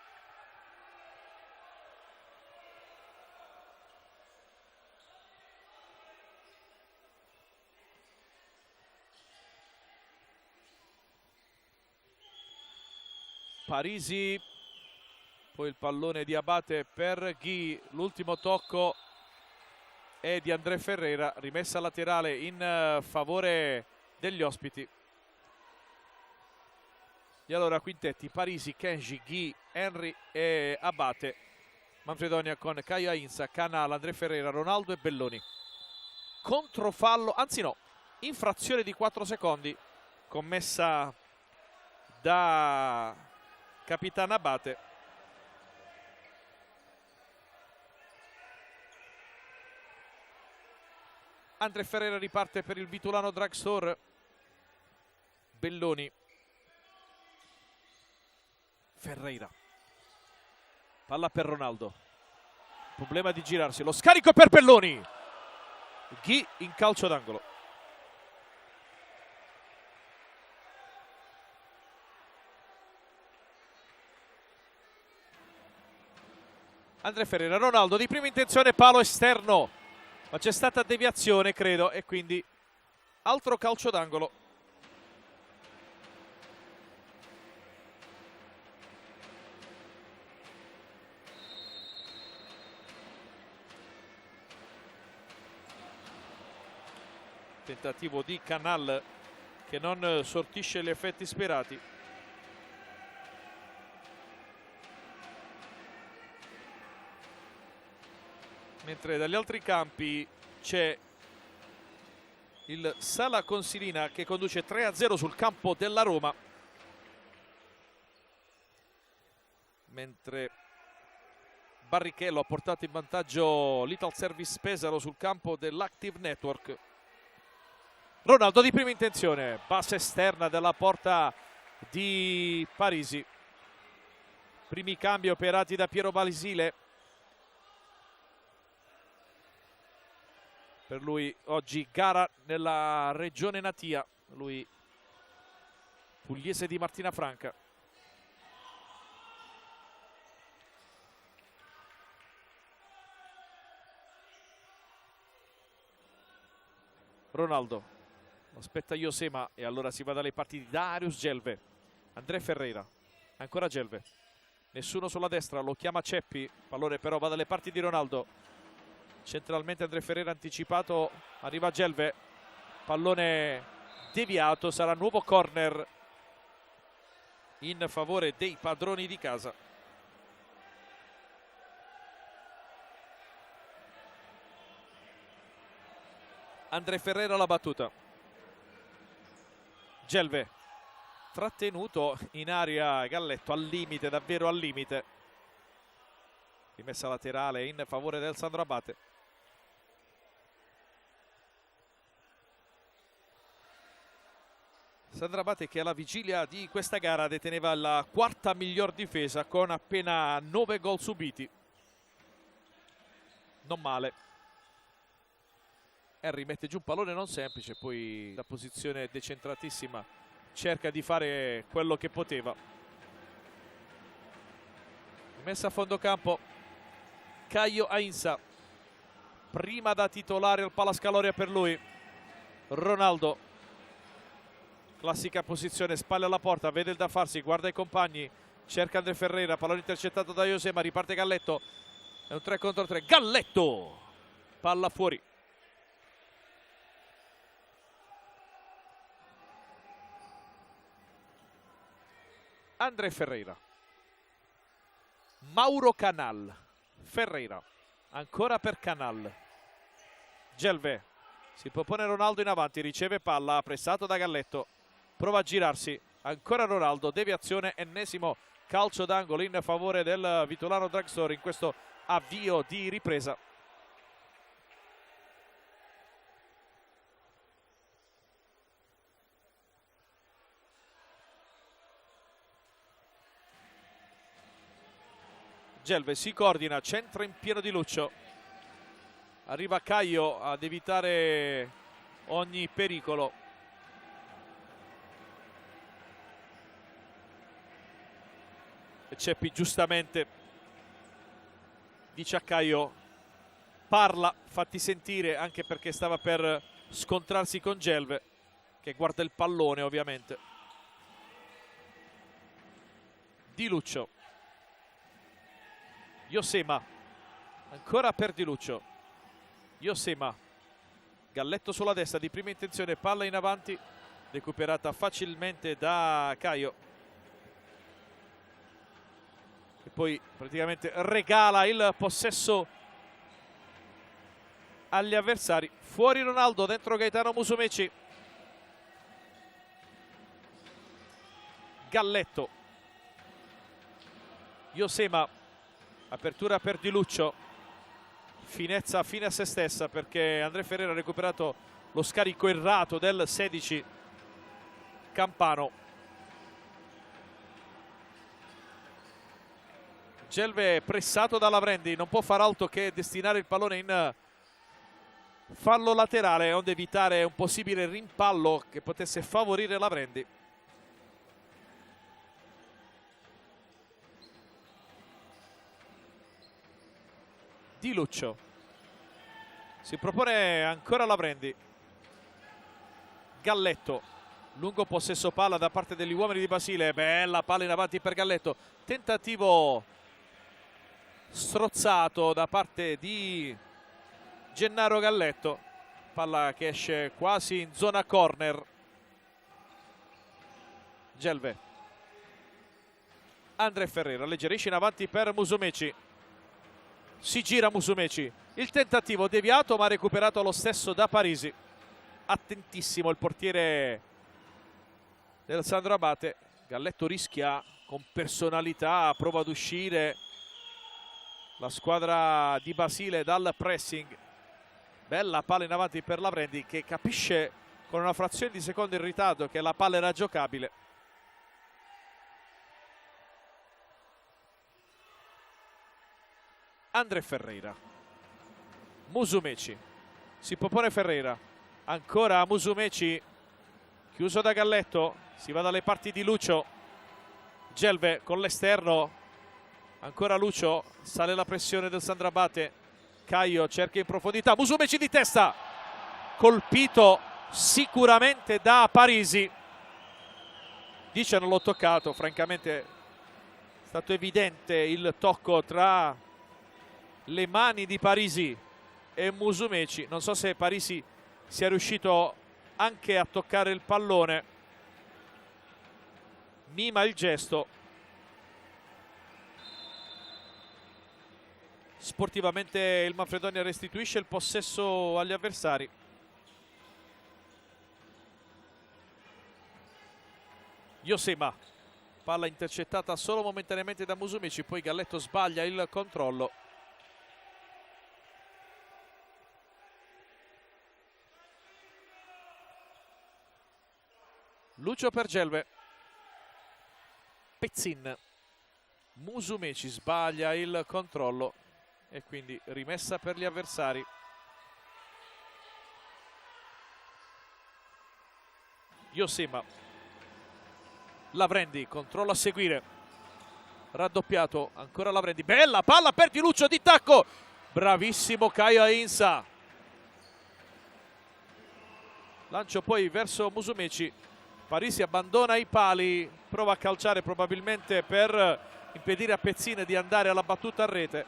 Parisi, poi il pallone di Abate per Ghi, l'ultimo tocco è di Andrea Ferreira, rimessa laterale in favore degli ospiti. E allora quintetti: Parisi, Kenji, Ghi, Henry e Abate. Manfredonia con Caio Insa, Canal, Andrea Ferreira, Ronaldo e Belloni. Controfallo, anzi no, infrazione di 4 secondi commessa da capitano Abate. Andrea Ferreira riparte per il Vitulano Dragstore. Belloni, Ferreira, palla per Ronaldo, problema di girarsi, lo scarico per Belloni. Ghi in calcio d'angolo. Andrea Ferreira, Ronaldo di prima intenzione, palo esterno ma c'è stata deviazione credo e quindi altro calcio d'angolo. Tentativo di Canal che non sortisce gli effetti sperati. Mentre dagli altri campi c'è il Sala Consilina che conduce 3-0 sul campo della Roma. Mentre Barrichello ha portato in vantaggio l'Ital Service Pesaro sul campo dell'Active Network. Ronaldo di prima intenzione, base esterna della porta di Parisi. Primi cambi operati da Piero Basile. Per lui oggi gara nella regione natia, lui pugliese di Martina Franca. Ronaldo aspetta Josema e allora si va dalle parti di Darius Gelve. André Ferreira, ancora Gelve, nessuno sulla destra, lo chiama Ceppi, pallone però va dalle parti di Ronaldo. Centralmente André Ferreira anticipato, arriva Gelve, pallone deviato, sarà nuovo corner in favore dei padroni di casa. André Ferreira la battuta. Gelve trattenuto in aria Galletto, al limite, davvero al limite. Rimessa laterale in favore del Sandro Abate. Sandro Abate che alla vigilia di questa gara deteneva la quarta miglior difesa con appena 9 gol subiti. Non male. Henry mette giù un pallone non semplice, poi da posizione decentratissima cerca di fare quello che poteva. Messa a fondo campo Caio Ainsa, prima da titolare al Palascaloria per lui. Ronaldo, classica posizione, spalle alla porta, vede il da farsi, guarda i compagni, cerca André Ferreira, pallone intercettato da Josema, riparte Galletto, è un 3 contro 3, Galletto, palla fuori. André Ferreira, Mauro Canal, Ferreira, ancora per Canal, Gelve, si propone Ronaldo in avanti, riceve palla, pressato da Galletto, prova a girarsi, ancora Ronaldo, deviazione, ennesimo calcio d'angolo in favore del Vitulano Drugstore in questo avvio di ripresa. Gelve si coordina, centra in pieno di Luccio, arriva Caio ad evitare ogni pericolo. E Ceppi giustamente dice a Caio parla, fatti sentire, anche perché stava per scontrarsi con Gelve che guarda il pallone ovviamente. Di Luccio, Josema, ancora per Di Luccio, Josema, Galletto sulla destra di prima intenzione, palla in avanti, recuperata facilmente da Caio, e poi praticamente regala il possesso agli avversari. Fuori Ronaldo, dentro Gaetano Musumeci. Galletto, Josema, apertura per Di Luccio, finezza fine a se stessa perché André Ferreira ha recuperato lo scarico errato del 16 Campano. Gelve pressato dalla Brendi, non può far altro che destinare il pallone in fallo laterale onde evitare un possibile rimpallo che potesse favorire la Brendi. Di Luccio, Si propone ancora Lavrendi. Galletto, lungo possesso palla da parte degli uomini di Basile. Bella palla in avanti per Galletto. Tentativo strozzato da parte di Gennaro Galletto. Palla che esce quasi in zona corner. Gelve. Andre Ferreira alleggerisce in avanti per Musumeci. Si gira Musumeci. Il tentativo deviato ma recuperato lo stesso da Parisi. Attentissimo il portiere del Sandro Abate. Galletto rischia con personalità, prova ad uscire la squadra di Basile dal pressing. Bella palla in avanti per Lavrendi, che capisce con una frazione di secondo in ritardo che la palla era giocabile. Andre Ferreira. Musumeci. Si propone Ferreira. Ancora Musumeci. Chiuso da Galletto. Si va dalle parti di Lucio. Gelve con l'esterno. Ancora Lucio. Sale la pressione del Sandro Abate. Caio cerca in profondità. Musumeci di testa. Colpito sicuramente da Parisi. Dice non l'ho toccato. Francamente è stato evidente il tocco tra le mani di Parisi e Musumeci. Non so se Parisi sia riuscito anche a toccare il pallone. Mima il gesto. Sportivamente il Manfredonia restituisce il possesso agli avversari. Josema. Palla intercettata solo momentaneamente da Musumeci, poi Galletto sbaglia il controllo. Lucio per Gelve. Pezzin. Musumeci sbaglia il controllo e quindi rimessa per gli avversari. Josema. Lavrendi, controllo a seguire. Raddoppiato, ancora Lavrendi. Bella palla per Di Lucio di tacco. Bravissimo Caio Ainsa. Lancio poi verso Musumeci. Parisi abbandona i pali, prova a calciare probabilmente per impedire a Pezzin di andare alla battuta a rete.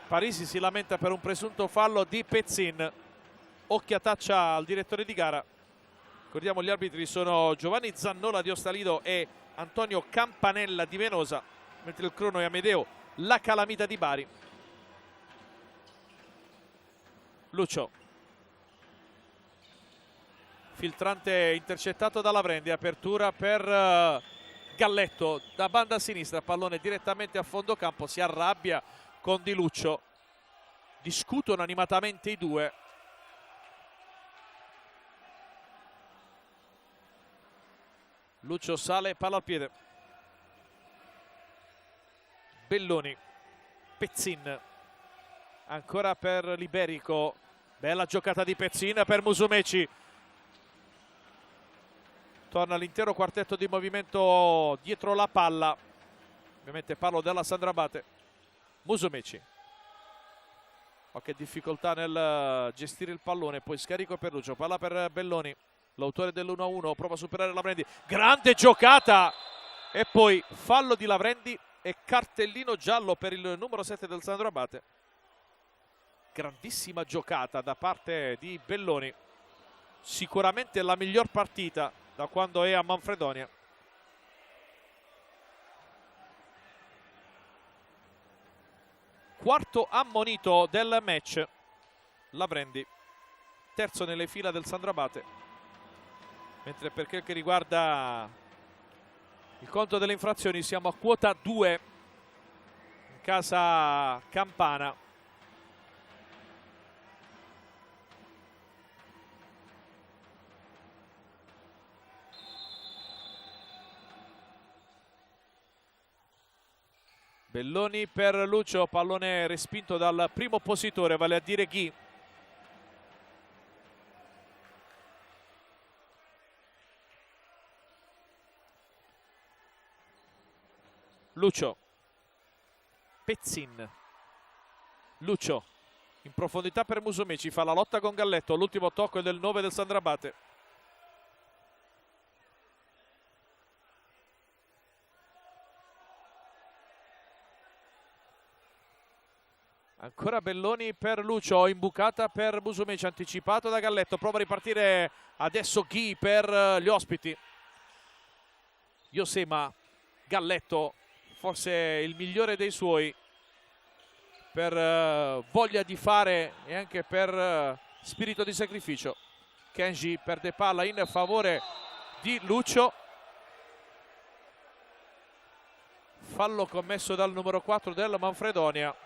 Parisi si lamenta per un presunto fallo di Pezzin. Occhiataccia al direttore di gara. Ricordiamo gli arbitri sono Giovanni Zannola di Ostalido e Antonio Campanella di Venosa, mentre il crono è Amedeo La Calamita di Bari. Lucio. Filtrante intercettato da Lavrendi, apertura per Galletto da banda sinistra, pallone direttamente a fondo campo, si arrabbia con Di Lucio, discutono animatamente i due. Lucio sale, palla al piede. Belloni. Pezzin. Ancora per Liberico. Bella giocata di Pezzin per Musumeci. Torna l'intero quartetto di movimento dietro la palla. Ovviamente parlo della Sandro Abate. Musumeci. Qualche difficoltà nel gestire il pallone. Poi scarico per Lucio. Palla per Belloni. L'autore dell'1-1 prova a superare Lavrendi. Grande giocata! E poi fallo di Lavrendi e cartellino giallo per il numero 7 del Sandro Abate. Grandissima giocata da parte di Belloni. Sicuramente la miglior partita da quando è a Manfredonia. Quarto ammonito del match. Lavrendi. Terzo nelle fila del Sandro Abate. Mentre per quel che riguarda il conto delle infrazioni siamo a quota 2 in casa campana. Belloni per Lucio, pallone respinto dal primo oppositore, vale a dire Ghi. Lucio. Pezzin. Lucio. in profondità per Musumeci, fa la lotta con Galletto, l'ultimo tocco è del 9 del Sandrabate. Ancora Belloni per Lucio, imbucata per Musumeci, anticipato da Galletto, prova a ripartire adesso Ghi per gli ospiti. Josema, Galletto, forse il migliore dei suoi per voglia di fare e anche per spirito di sacrificio. Kenji perde palla in favore di Lucio. Fallo commesso dal numero 4 del Manfredonia.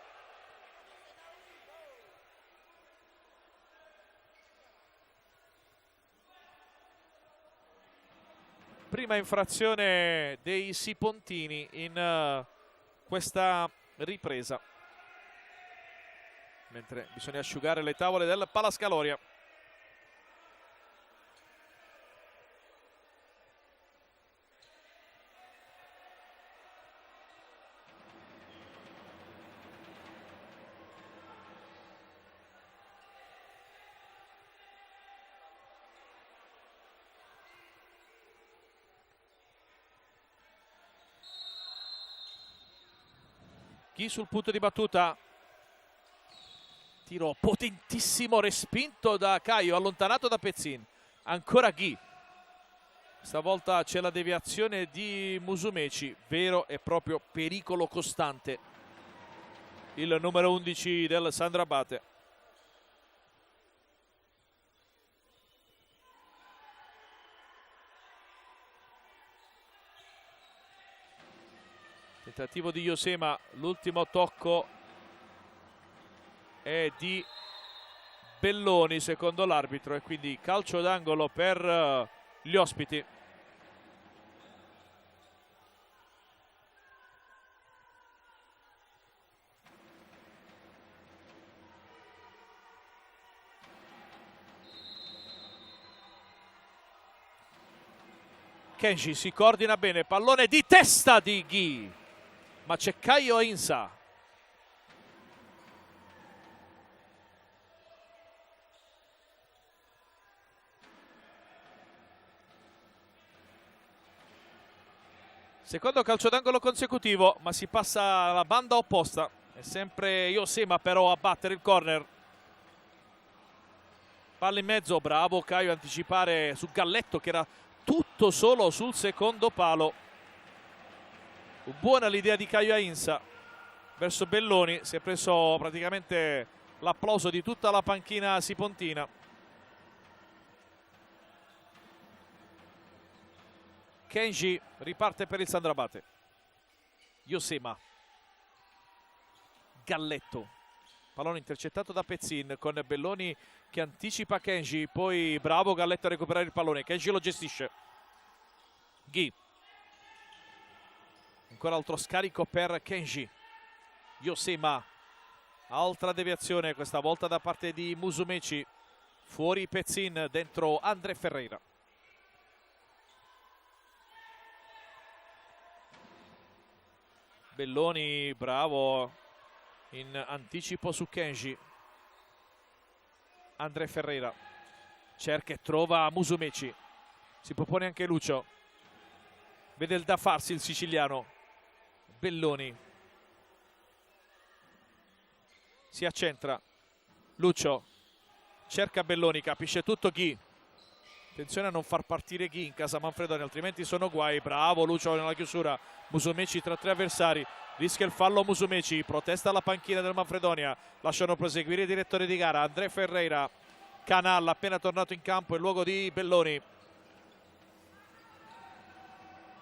Prima infrazione dei Sipontini in questa ripresa. Mentre bisogna asciugare le tavole del Palascaloria. Ghi sul punto di battuta, tiro potentissimo respinto da Caio, allontanato da Pezzin. Ancora Ghi, stavolta c'è la deviazione di Musumeci, vero e proprio pericolo costante il numero 11 del Sandrabate. Tentativo di Josema, l'ultimo tocco è di Belloni secondo l'arbitro e quindi calcio d'angolo per gli ospiti. Kenji si coordina bene, pallone di testa di Ghi, ma c'è Caio Insa. Secondo calcio d'angolo consecutivo, ma si passa alla banda opposta. È sempre Josema però a battere il corner. Palla in mezzo, bravo Caio a anticipare su Galletto che era tutto solo sul secondo palo. Buona l'idea di Caio Insa verso Belloni, si è preso praticamente l'applauso di tutta la panchina sipontina. Kenji riparte per il Sandrabate. Josema, Galletto, pallone intercettato da Pezzin con Belloni che anticipa Kenji, poi bravo Galletto a recuperare il pallone, Kenji lo gestisce. Ghi, ancora altro scarico per Kenji. Josema, altra deviazione questa volta da parte di Musumeci, fuori Pezzin, dentro André Ferreira. Belloni bravo in anticipo su Kenji. André Ferreira cerca e trova Musumeci, si propone anche Lucio, vede il da farsi il siciliano. Belloni si accentra, Lucio cerca Belloni, capisce tutto Ghi, attenzione a non far partire Ghi in casa Manfredoni altrimenti sono guai. Bravo Lucio nella chiusura, Musumeci tra tre avversari, rischia il fallo Musumeci, protesta la panchina del Manfredonia, lasciano proseguire i direttori di gara. André Ferreira, Canal appena tornato in campo in luogo di Belloni.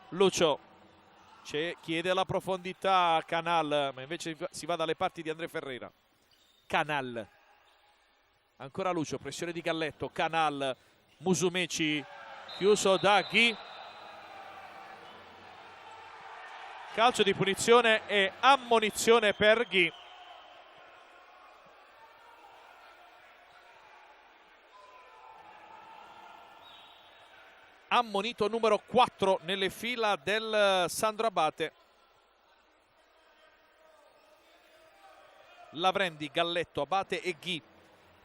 Lucio chiede la profondità Canal, ma invece si va dalle parti di André Ferreira. Canal, ancora Lucio, pressione di Galletto, Canal, Musumeci chiuso da Ghi. Calcio di punizione e ammonizione per Ghi. Ammonito numero 4 nelle fila del Sandrabate. Lavrendi, Galletto, Abate e Ghi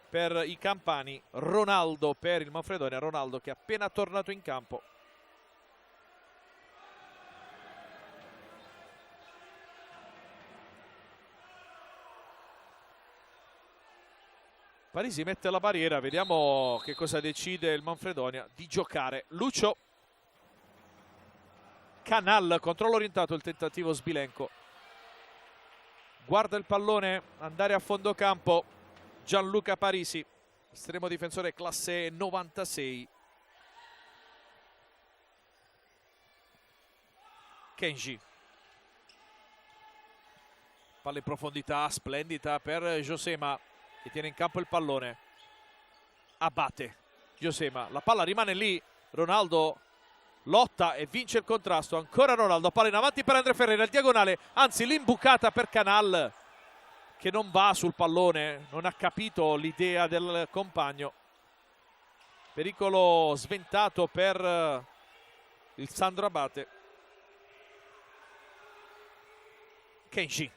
per i campani, Ronaldo per il Manfredonia. Ronaldo che è appena tornato in campo. Parisi mette la barriera, vediamo che cosa decide il Manfredonia di giocare. Lucio, Canal, controllo orientato, il tentativo Sbilenco. Guarda il pallone andare a fondo campo Gianluca Parisi, estremo difensore classe 96. Kenji, palla in profondità, splendida per Josema che tiene in campo il pallone. Abate, Josema, la palla rimane lì, Ronaldo lotta e vince il contrasto, ancora Ronaldo, palla in avanti per Andre Ferreira, il diagonale, anzi l'imbucata per Canal che non va sul pallone, non ha capito l'idea del compagno. Pericolo sventato per il Sandro Abate. Kenji,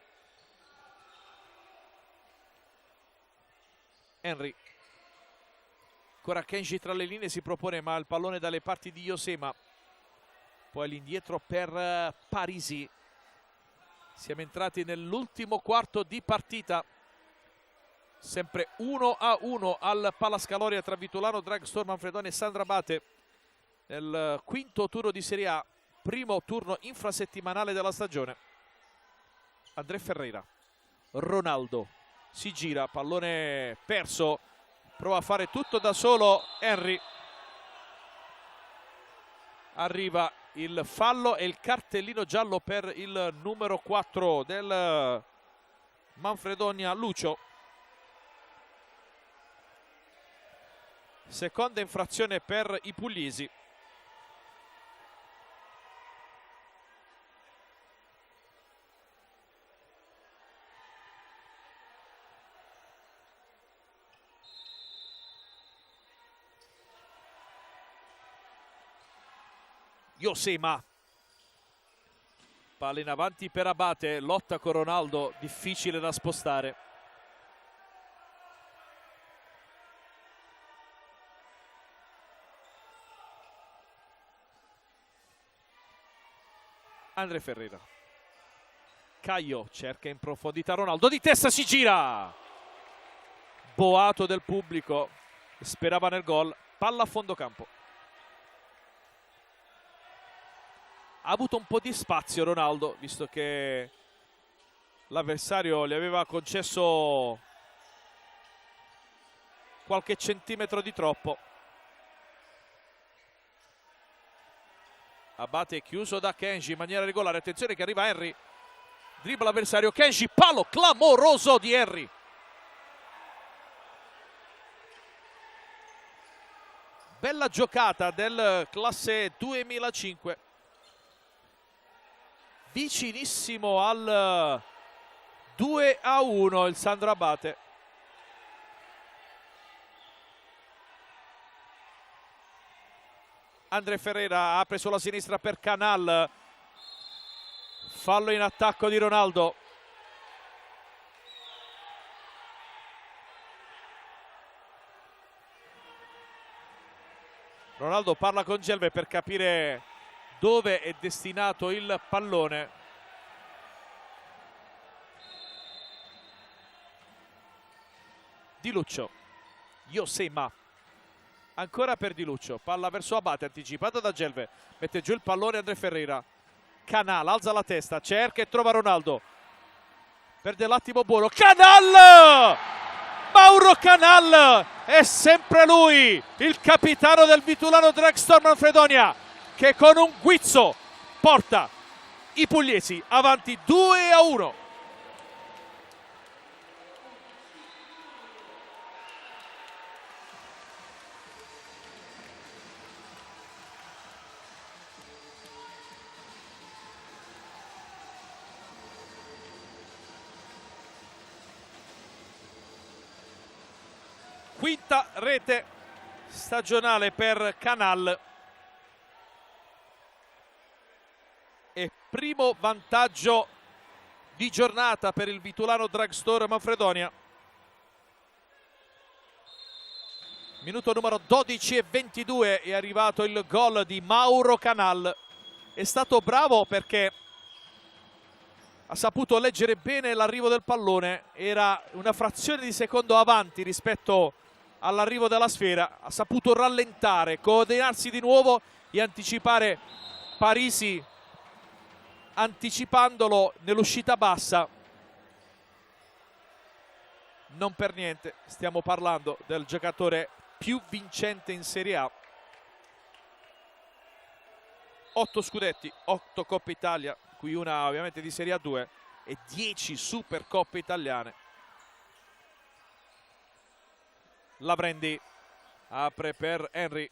Henry, ancora Kenji tra le linee, si propone ma il pallone dalle parti di Josema, poi all'indietro per Parisi. Siamo entrati nell'ultimo quarto di partita, sempre 1-1 al Palascaloria tra Vitulano Dragstore Manfredonia e Sandro Abate nel quinto turno di Serie A, primo turno infrasettimanale della stagione. Andre Ferreira, Ronaldo si gira, pallone perso, prova a fare tutto da solo Henry, arriva il fallo e il cartellino giallo per il numero 4 del Manfredonia, Lucio. Seconda infrazione per i pugliesi. Josema, palla in avanti per Abate, lotta con Ronaldo, difficile da spostare. Andre Ferreira, Caio cerca in profondità Ronaldo, di testa si gira, boato del pubblico, sperava nel gol, palla a fondo campo. Ha avuto un po' di spazio Ronaldo, visto che l'avversario gli aveva concesso qualche centimetro di troppo. Abate chiuso da Kenji in maniera regolare, attenzione che arriva Henry, dribbla l'avversario, Kenji, palo clamoroso di Henry. Bella giocata del classe 2005. Vicinissimo al 2-1 il Sandro Abate. Andre Ferreira apre sulla sinistra per Canal, fallo in attacco di Ronaldo. Ronaldo parla con Gelve per capire dove è destinato il pallone. Di Lucio, Josema, ancora per Di Lucio, palla verso Abate, anticipata da Gelve, mette giù il pallone Andre Ferreira. Canal alza la testa, cerca e trova Ronaldo, perde l'attimo buono, Canal! Mauro Canal, è sempre lui, il capitano del Vitulano Dragstore Manfredonia, che con un guizzo porta i pugliesi avanti 2-1. Quinta rete stagionale per Canal. E primo vantaggio di giornata per il Vitulano Drugstore Manfredonia. Minuto numero 12 e 22 è arrivato il gol di Mauro Canal. È stato bravo perché ha saputo leggere bene l'arrivo del pallone, era una frazione di secondo avanti rispetto all'arrivo della sfera, ha saputo rallentare, coordinarsi di nuovo e anticipare Parisi, anticipandolo nell'uscita bassa. Non per niente stiamo parlando del giocatore più vincente in Serie A. 8 scudetti, 8 Coppe Italia, qui una ovviamente di Serie A2 e 10 Supercoppe italiane. Lavrendi apre per Henry,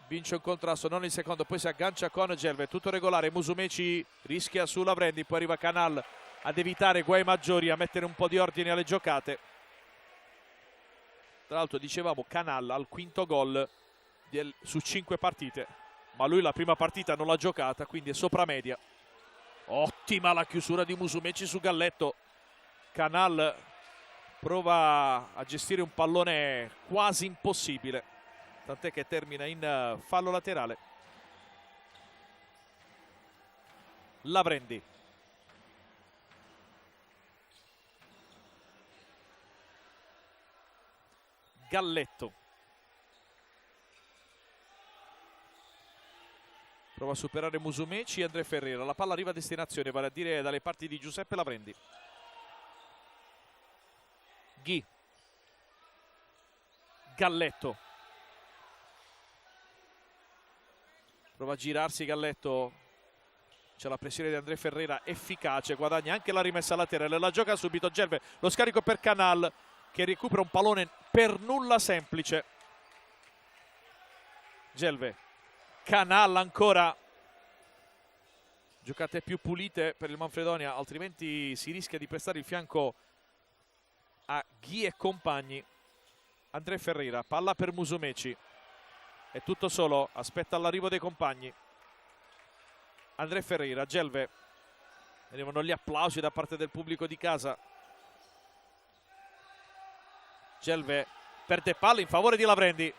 vince un contrasto, non il secondo, poi si aggancia con Gelve, tutto regolare. Musumeci rischia su Lavrendi, poi arriva Canal ad evitare guai maggiori, a mettere un po' di ordine alle giocate. Tra l'altro dicevamo Canal al quinto gol su 5 partite, ma lui la prima partita non l'ha giocata, quindi è sopra media. Ottima la chiusura di Musumeci su Galletto. Canal prova a gestire un pallone quasi impossibile, tant'è che termina in fallo laterale. Lavrendi. Galletto. Prova a superare Musumeci e André Ferreira. La palla arriva a destinazione, vale a dire dalle parti di Giuseppe Lavrendi. Ghi. Galletto. Prova a girarsi Galletto. C'è la pressione di André Ferreira efficace, guadagna anche la rimessa laterale. La gioca subito Gelve. Lo scarico per Canal, che recupera un pallone per nulla semplice. Gelve. Canal ancora. Giocate più pulite per il Manfredonia, altrimenti si rischia di prestare il fianco a Ghi e compagni. André Ferreira, palla per Musumeci. È tutto solo, aspetta l'arrivo dei compagni. André Ferreira, Gelve. Arrivano gli applausi da parte del pubblico di casa. Gelve perde palla in favore di Lavrendi.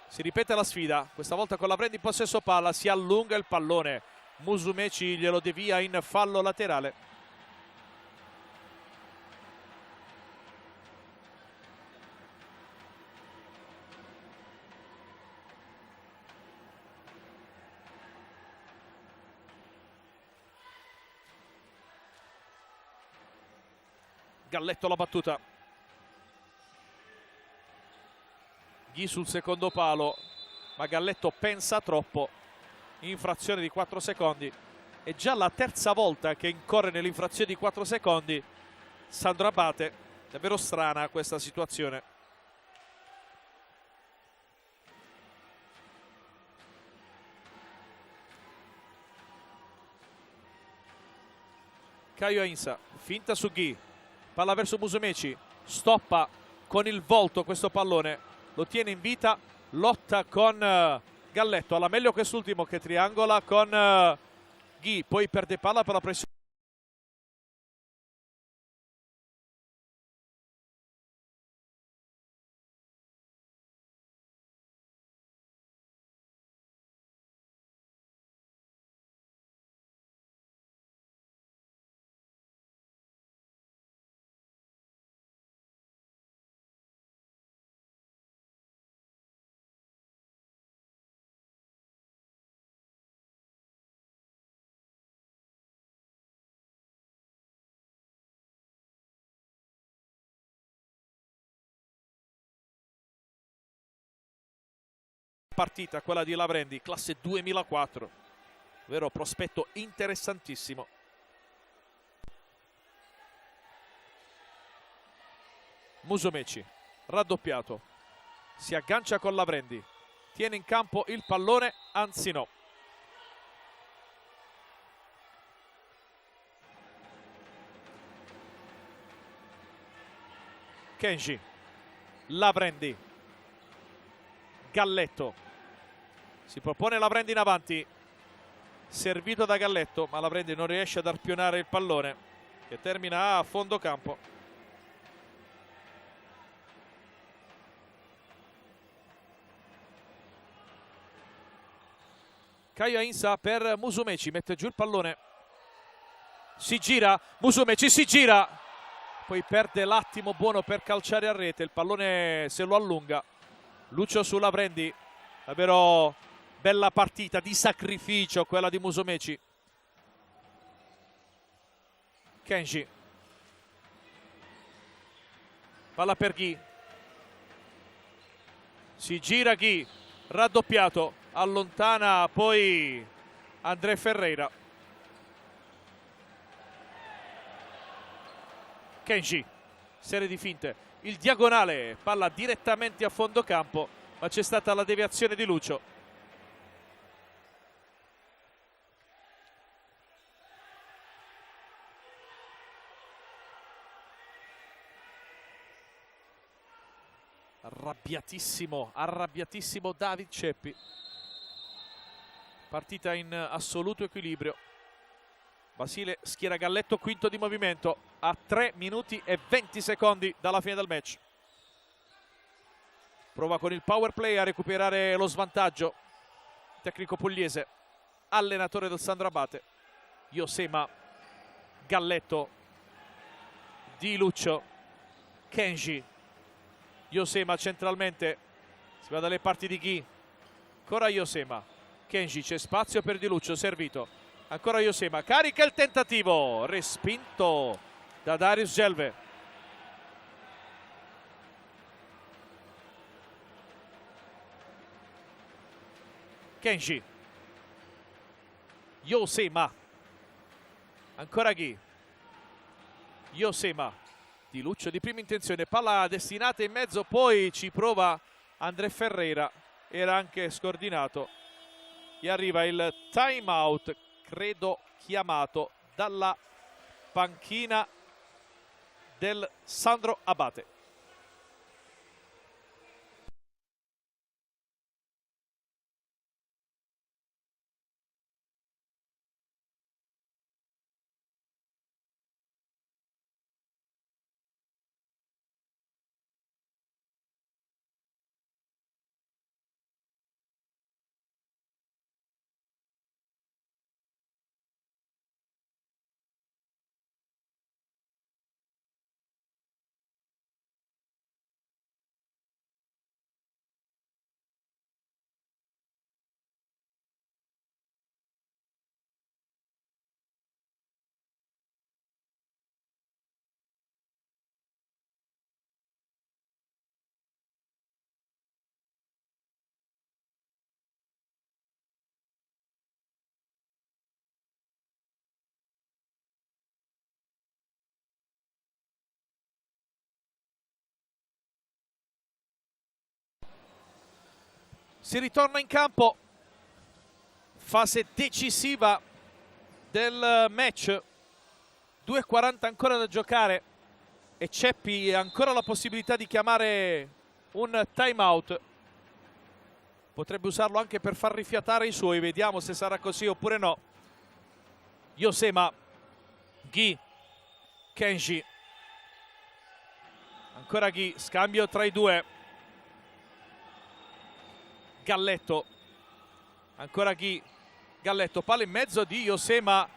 Si ripete la sfida, questa volta con Lavrendi in possesso palla, si allunga il pallone. Musumeci glielo devia in fallo laterale. Galletto la battuta. Ghi sul secondo palo, ma Galletto pensa troppo. Infrazione di 4 secondi. È già la terza volta che incorre nell'infrazione di 4 secondi Sandro Abate. Davvero strana questa situazione. Caio Ainsa, finta su Ghi, palla verso Musumeci, stoppa con il volto questo pallone. Lo tiene in vita, lotta con Galletto, alla meglio quest'ultimo che triangola con Ghi, poi perde palla per la pressione. Partita quella di Lavrendi, classe 2004, vero prospetto interessantissimo. Musumeci, raddoppiato, si aggancia con Lavrendi, tiene in campo il pallone, anzi no. Kenji, Lavrendi, Galletto, si propone Lavrendi in avanti, servito da Galletto, ma la prende, non riesce ad arpionare il pallone, che termina a fondo campo. Caio Insa per Musumeci, mette giù il pallone, si gira, Musumeci si gira, poi perde l'attimo buono per calciare a rete, il pallone se lo allunga. Lucio sulla prendi, davvero bella partita di sacrificio quella di Musumeci. Kenji, palla per Ghi, si gira Ghi, raddoppiato, allontana poi André Ferreira. Kenji, serie di finte, il diagonale, palla direttamente a fondo campo, ma c'è stata la deviazione di Lucio. Arrabbiatissimo David Ceppi. Partita in assoluto equilibrio. Basile schiera Galletto, quinto di movimento, a 3 minuti e 20 secondi dalla fine del match. Prova con il power play a recuperare lo svantaggio. Tecnico pugliese, allenatore del Sandro Abate. Josema, Galletto, Di Lucio, Kenji. Josema centralmente, si va dalle parti di Ghi, ancora Josema, Kenji, c'è spazio per Di Lucio, servito, ancora Josema, carica il tentativo, respinto da Darius Gelve. Kenji, Josema, ancora Ghi, Josema, Di Lucio di prima intenzione, palla destinata in mezzo, poi ci prova André Ferreira, era anche scordinato e arriva il time out, credo chiamato dalla panchina del Sandro Abate. Si ritorna in campo, fase decisiva del match, 2:40 ancora da giocare e Ceppi ha ancora la possibilità di chiamare un time out. Potrebbe usarlo anche per far rifiatare i suoi, vediamo se sarà così oppure no. Josema, Ghi, Kenji, ancora Ghi, scambio tra i due. Galletto, ancora Ghi, Galletto, palla in mezzo di Josema,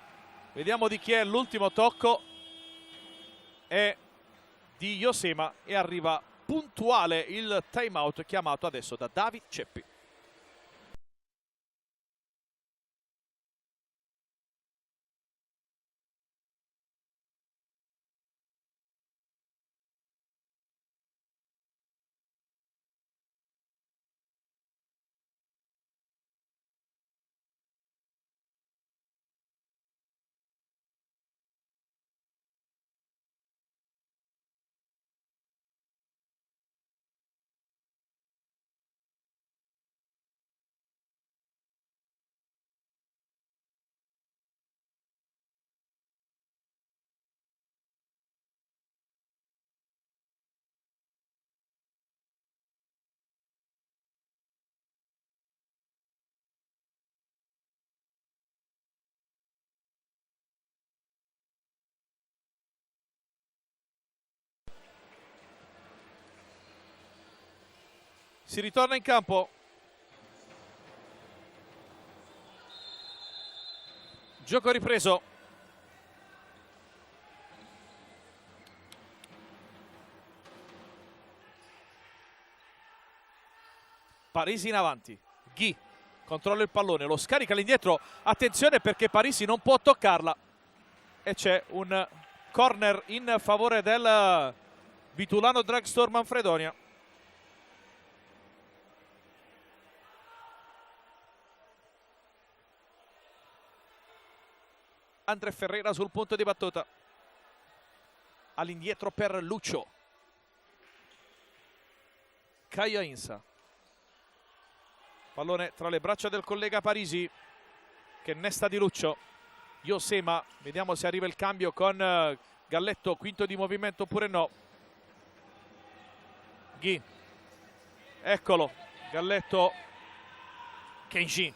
vediamo di chi è l'ultimo tocco, è di Josema e arriva puntuale il time out chiamato adesso da David Ceppi. Si ritorna in campo. Gioco ripreso. Parisi in avanti. Ghi controlla il pallone, lo scarica all'indietro. Attenzione perché Parisi non può toccarla. E c'è un corner in favore del Vitulano Dragstore Manfredonia. André Ferreira sul punto di battuta. All'indietro per Lucio. Caio Insa. Pallone tra le braccia del collega Parisi che innesta di Lucio. Josema, vediamo se arriva il cambio con Galletto, quinto di movimento oppure no. Ghi. Eccolo, Galletto. Kenji.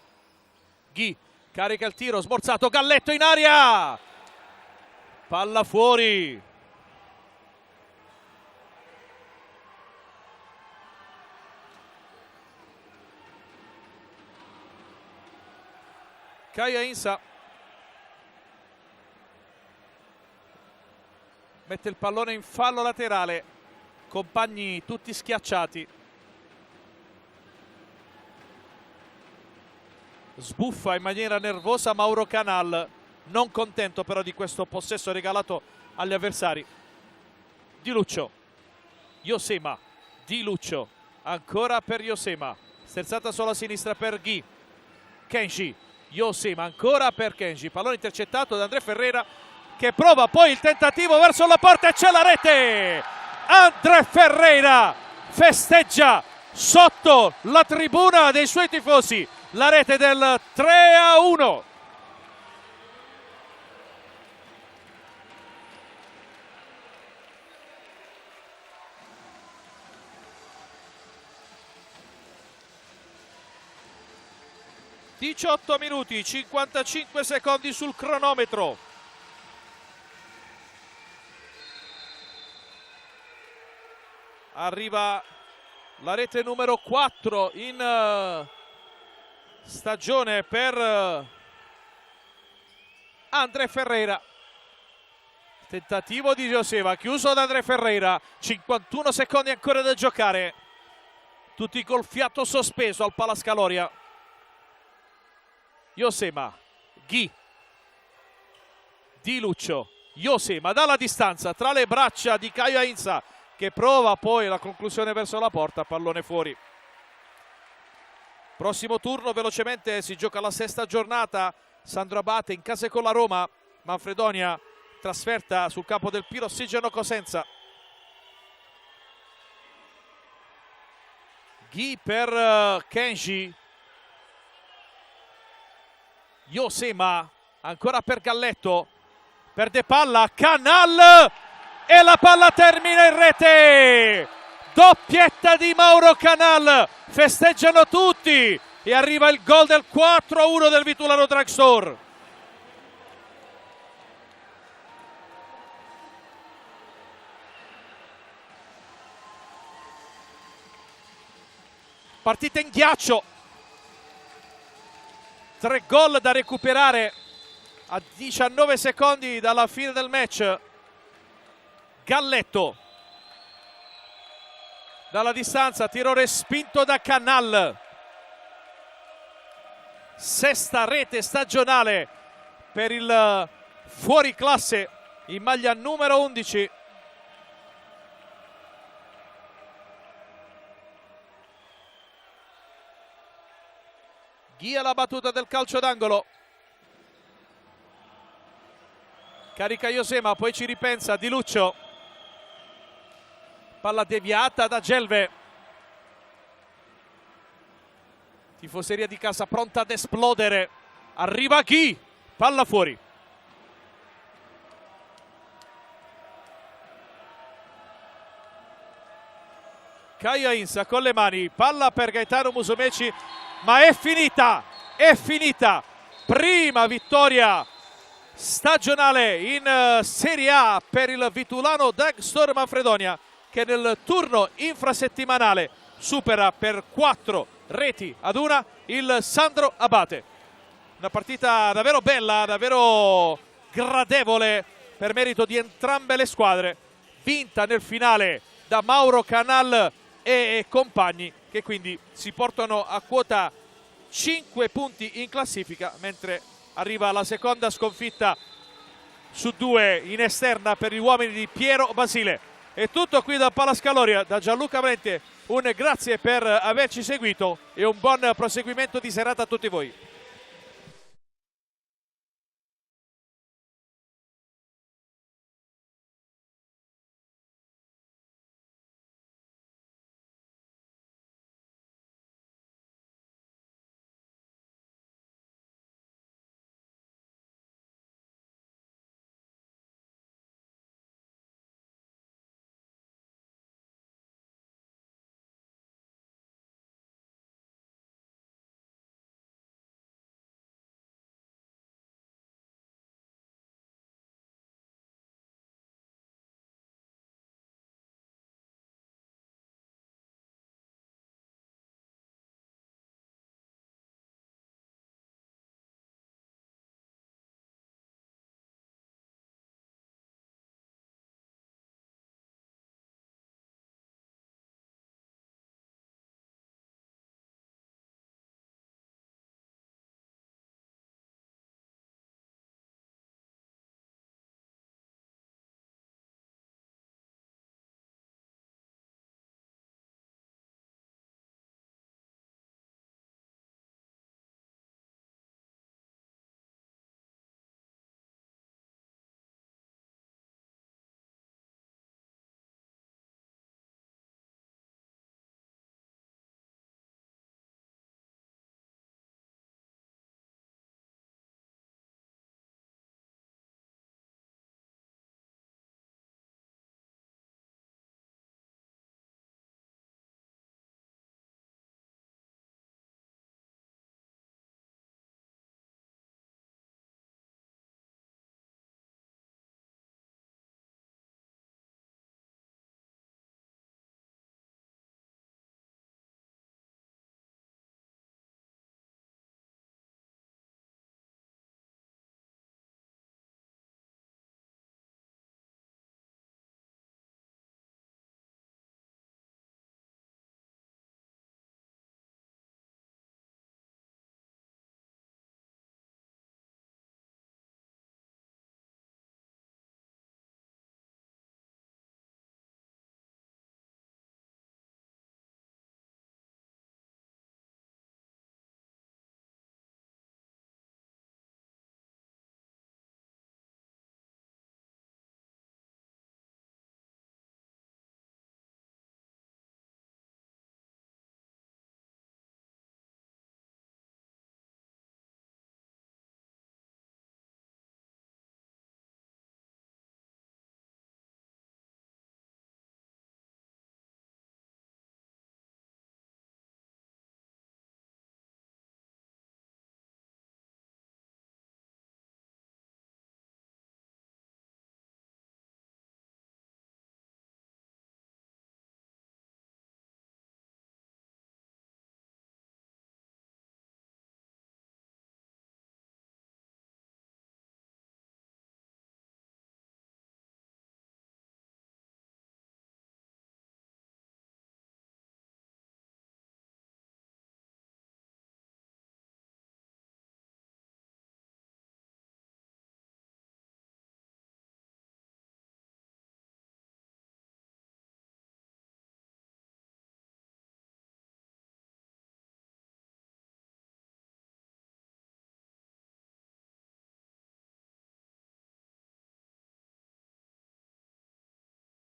Ghi. Carica il tiro, smorzato, Galletto in aria! Palla fuori. Caio Insa mette il pallone in fallo laterale, compagni tutti schiacciati. Sbuffa in maniera nervosa Mauro Canal, non contento però di questo possesso regalato agli avversari. Di Lucio. Josema. Di Lucio. Ancora per Josema. Sterzata solo a sinistra per Ghi. Kenji. Josema ancora per Kenji. Pallone intercettato da André Ferreira che prova poi il tentativo verso la porta e c'è la rete. André Ferreira festeggia sotto la tribuna dei suoi tifosi. La rete del 3-1. (18 minuti 55 secondi sul cronometro). Arriva la rete numero 4 in stagione per André Ferreira. Tentativo di Josema, chiuso da André Ferreira. 51 secondi ancora da giocare. Tutti col fiato sospeso al Palascaloria. Josema, Ghi, Di Lucio, Josema dalla distanza tra le braccia di Caio Insa che prova poi la conclusione verso la porta, pallone fuori. Prossimo turno velocemente si gioca la sesta giornata. Sandro Abate in casa con la Roma. Manfredonia trasferta sul campo del Pirossigeno Cosenza. Ghi per Kenji. Josema ancora per Galletto. Perde palla. Canal e la palla termina in rete. Doppietta di Mauro Canal, festeggiano tutti e arriva il gol del 4-1 del Vitulano Dragstore. Partita in ghiaccio, 3 gol da recuperare a 19 secondi dalla fine del match. Galletto dalla distanza, tiro respinto da Canal. Sesta rete stagionale per il fuoriclasse in maglia numero 11. Ghia la battuta del calcio d'angolo. Carica Josema, poi ci ripensa Di Lucio. Palla deviata da Gelve. Tifoseria di casa pronta ad esplodere. Arriva Ghi. Palla fuori. Caio Insa con le mani. Palla per Gaetano Musumeci. Ma è finita. È finita. Prima vittoria stagionale in Serie A per il Vitulano Dragstore Manfredonia, che nel turno infrasettimanale supera per 4-1 il Sandro Abate. Una partita davvero bella, davvero gradevole per merito di entrambe le squadre, vinta nel finale da Mauro Canal e compagni, che quindi si portano a quota 5 punti in classifica, mentre arriva la seconda sconfitta su 2 in esterna per gli uomini di Piero Basile. È tutto qui da Palascaloria, da Gianluca Valente, un grazie per averci seguito e un buon proseguimento di serata a tutti voi.